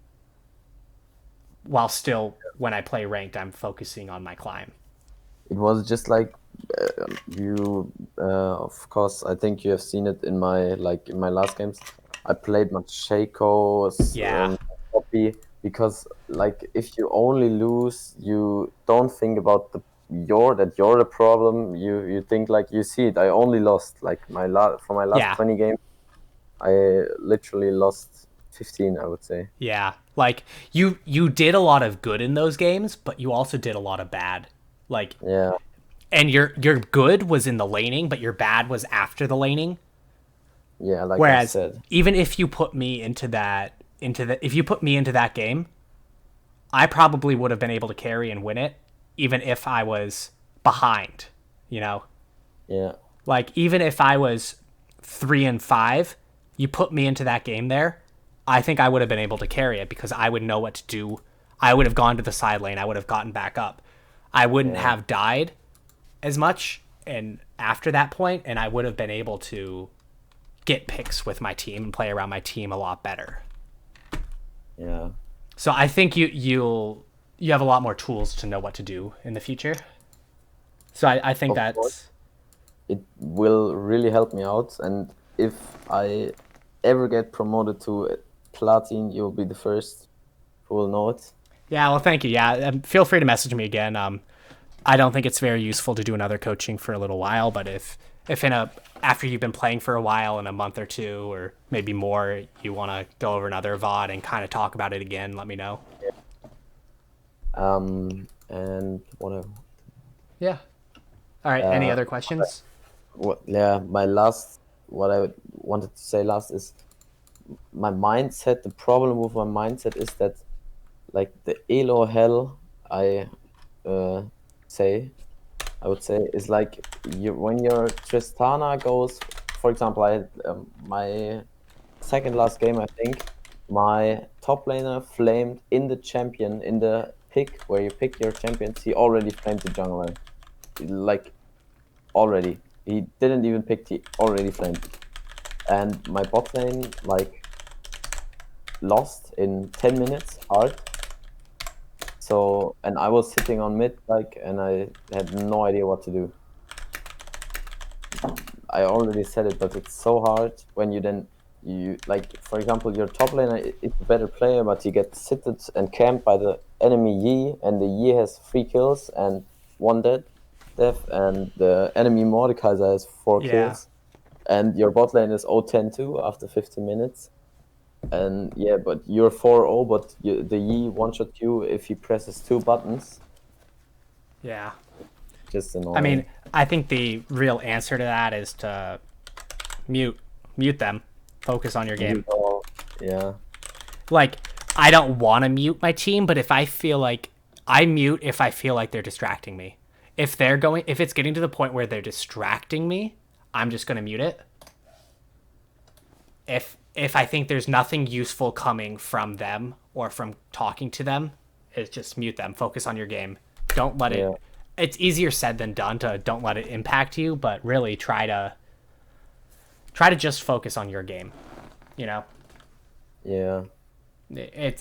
while still when I play ranked, I'm focusing on my climb. it was just like you. Of course, I think you have seen it in my last games. I played much Shaco's Yeah, copy because like if you only lose, you don't think about you're the problem. You think like you see it. I only lost like my last yeah, 20 games. I literally lost 15, I would say. yeah. Like you did a lot of good in those games, but you also did a lot of bad. Like, Yeah, and your good was in the laning, but your bad was after the laning. yeah, like I Whereas said. even if you put me if you put me into that game, I probably would have been able to carry and win it, even if I was behind. You know, Yeah, like even if I was 3-5, you put me into that game there, I think I would have been able to carry it because I would know what to do. I would have gone to the side lane. I would have gotten back up. I wouldn't yeah, have died as much and after that point, and I would have been able to get picks with my team and play around my team a lot better. yeah. So I think you have a lot more tools to know what to do in the future. So I think Of course. that's It will really help me out. And if I ever get promoted to platin, you'll be the first who will know it. yeah. Well, thank you. Yeah, feel free to message me again. I don't think it's very useful to do another coaching for a little while, but if in a after you've been playing for a while, in a month or two or maybe more, you want to go over another VOD and kind of talk about it again, let me know. And Yeah. All right. Any uh, other questions? yeah, what I wanted to say last is my mindset. The problem with my mindset is that like the elo hell I uh, say I would say is like when your Tristana goes, for example, I had my second last game, I think, my top laner flamed in the champion in the pick where you pick your champions. He already flamed the jungler, like already. He didn't even pick. He already flamed, and my bot lane like lost in 10 minutes hard. So and I was sitting on mid like, and I had no idea what to do. I already said it, but it's so hard when you like, for example, your top laner is a better player, but you get sitted and camped by the enemy Yi, and the Yi has 3 kills and 1 death, and the enemy Mordekaiser has four Yeah. kills, and your bot lane is 0-10 too after 15 minutes. And yeah, but you're 4-0, but the Yi one-shot you if he presses 2 buttons. Yeah. just I mean, annoying. I think the real answer to that is to mute mute them. Focus on your game. Mute all. Yeah, Like, I don't want to mute my team, but if I feel like I mute if I feel like they're distracting me. If it's getting to the point where they're distracting me, I'm just going to mute it. If I think there's nothing useful coming from them or from talking to them, it's just mute them. Focus on your game. Don't let yeah, it. It's easier said than done to don't let it impact you, but really try to just focus on your game. You know, yeah.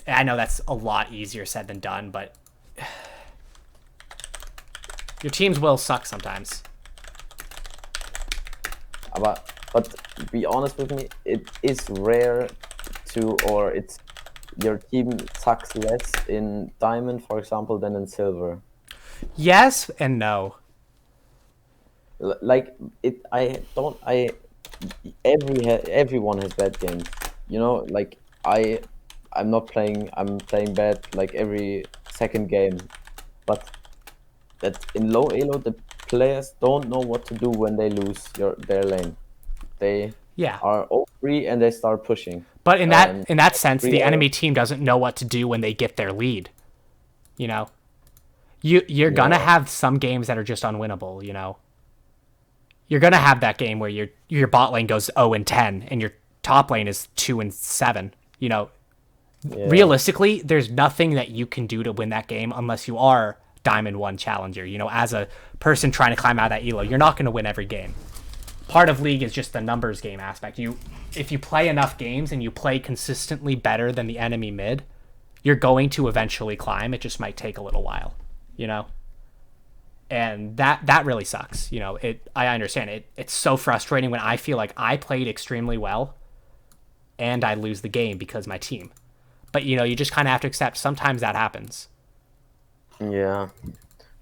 I know that's a lot easier said than done, but your teams will suck sometimes. But be honest with me, it is rare to, or it's your team sucks less in diamond, for example, than in silver. Yes and no. Like it, I don't. Everyone has bad games. You know, like I'm not playing. I'm playing bad like every second game, but that in low elo the players don't know what to do when they lose their lane. They Yeah. are all free and they start pushing. But And in that sense, the 3-0, enemy team doesn't know what to do when they get their lead. You know, you're gonna yeah, have some games that are just unwinnable. You know, you're gonna have that game where your bot lane goes 0-10 and your top lane is 2-7. You know, yeah, realistically, there's nothing that you can do to win that game unless you are Diamond One challenger. You know, as a person trying to climb out of that elo, you're not gonna win every game. Part of League is just the numbers game aspect. If you play enough games and you play consistently better than the enemy mid, you're going to eventually climb. It just might take a little while, you know? And that really sucks. You know, I understand it. It's so frustrating when I feel like I played extremely well and I lose the game because my team. But you know, you just kind of have to accept sometimes that happens. yeah.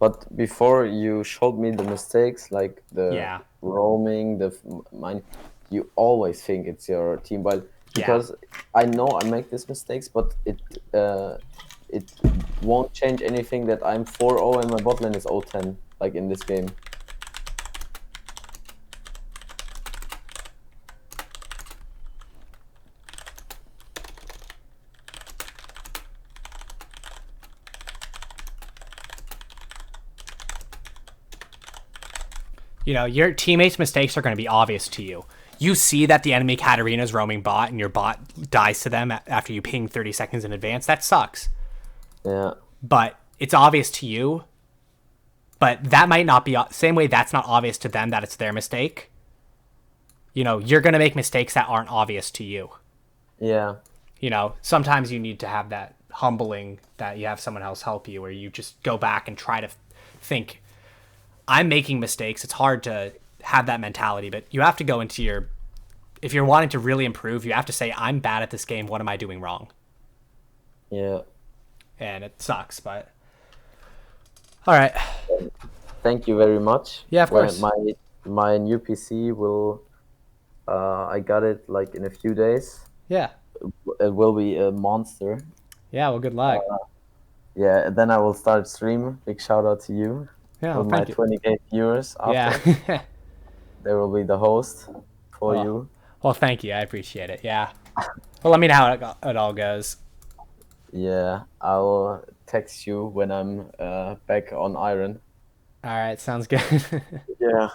But before you showed me the mistakes, like the Yeah. roaming, mine, you always think it's your team. Well, Yeah. because I know I make these mistakes, but it won't change anything that I'm 4-0 and my bot lane is 0-10, like in this game. You know, your teammates' mistakes are going to be obvious to you. You see that the enemy Katarina is roaming bot and your bot dies to them after you ping 30 seconds in advance. That sucks. Yeah, But it's obvious to you. But that might not be same way that's not obvious to them that it's their mistake. You know, you're going to make mistakes that aren't obvious to you. yeah, You know, sometimes you need to have that humbling that you have someone else help you, where you just go back and try to think, I'm making mistakes. It's hard to have that mentality, but you have to go into if you're wanting to really improve, you have to say, I'm bad at this game. What am I doing wrong? yeah. And it sucks, but all right. Thank you very much. Yeah, of When course. my new PC will, I got it like in a few days. Yeah. It will be a monster. Yeah. Well, good luck. Yeah, then I will start stream. Big shout out to you Yeah. Well, with my thank you. 20K viewers Yeah. after. There will be the host for well, you. well, thank you. I appreciate it. Yeah. Well, let me know how it all goes. Yeah, I'll text you when I'm back on Iron. All right. Sounds good. Yeah.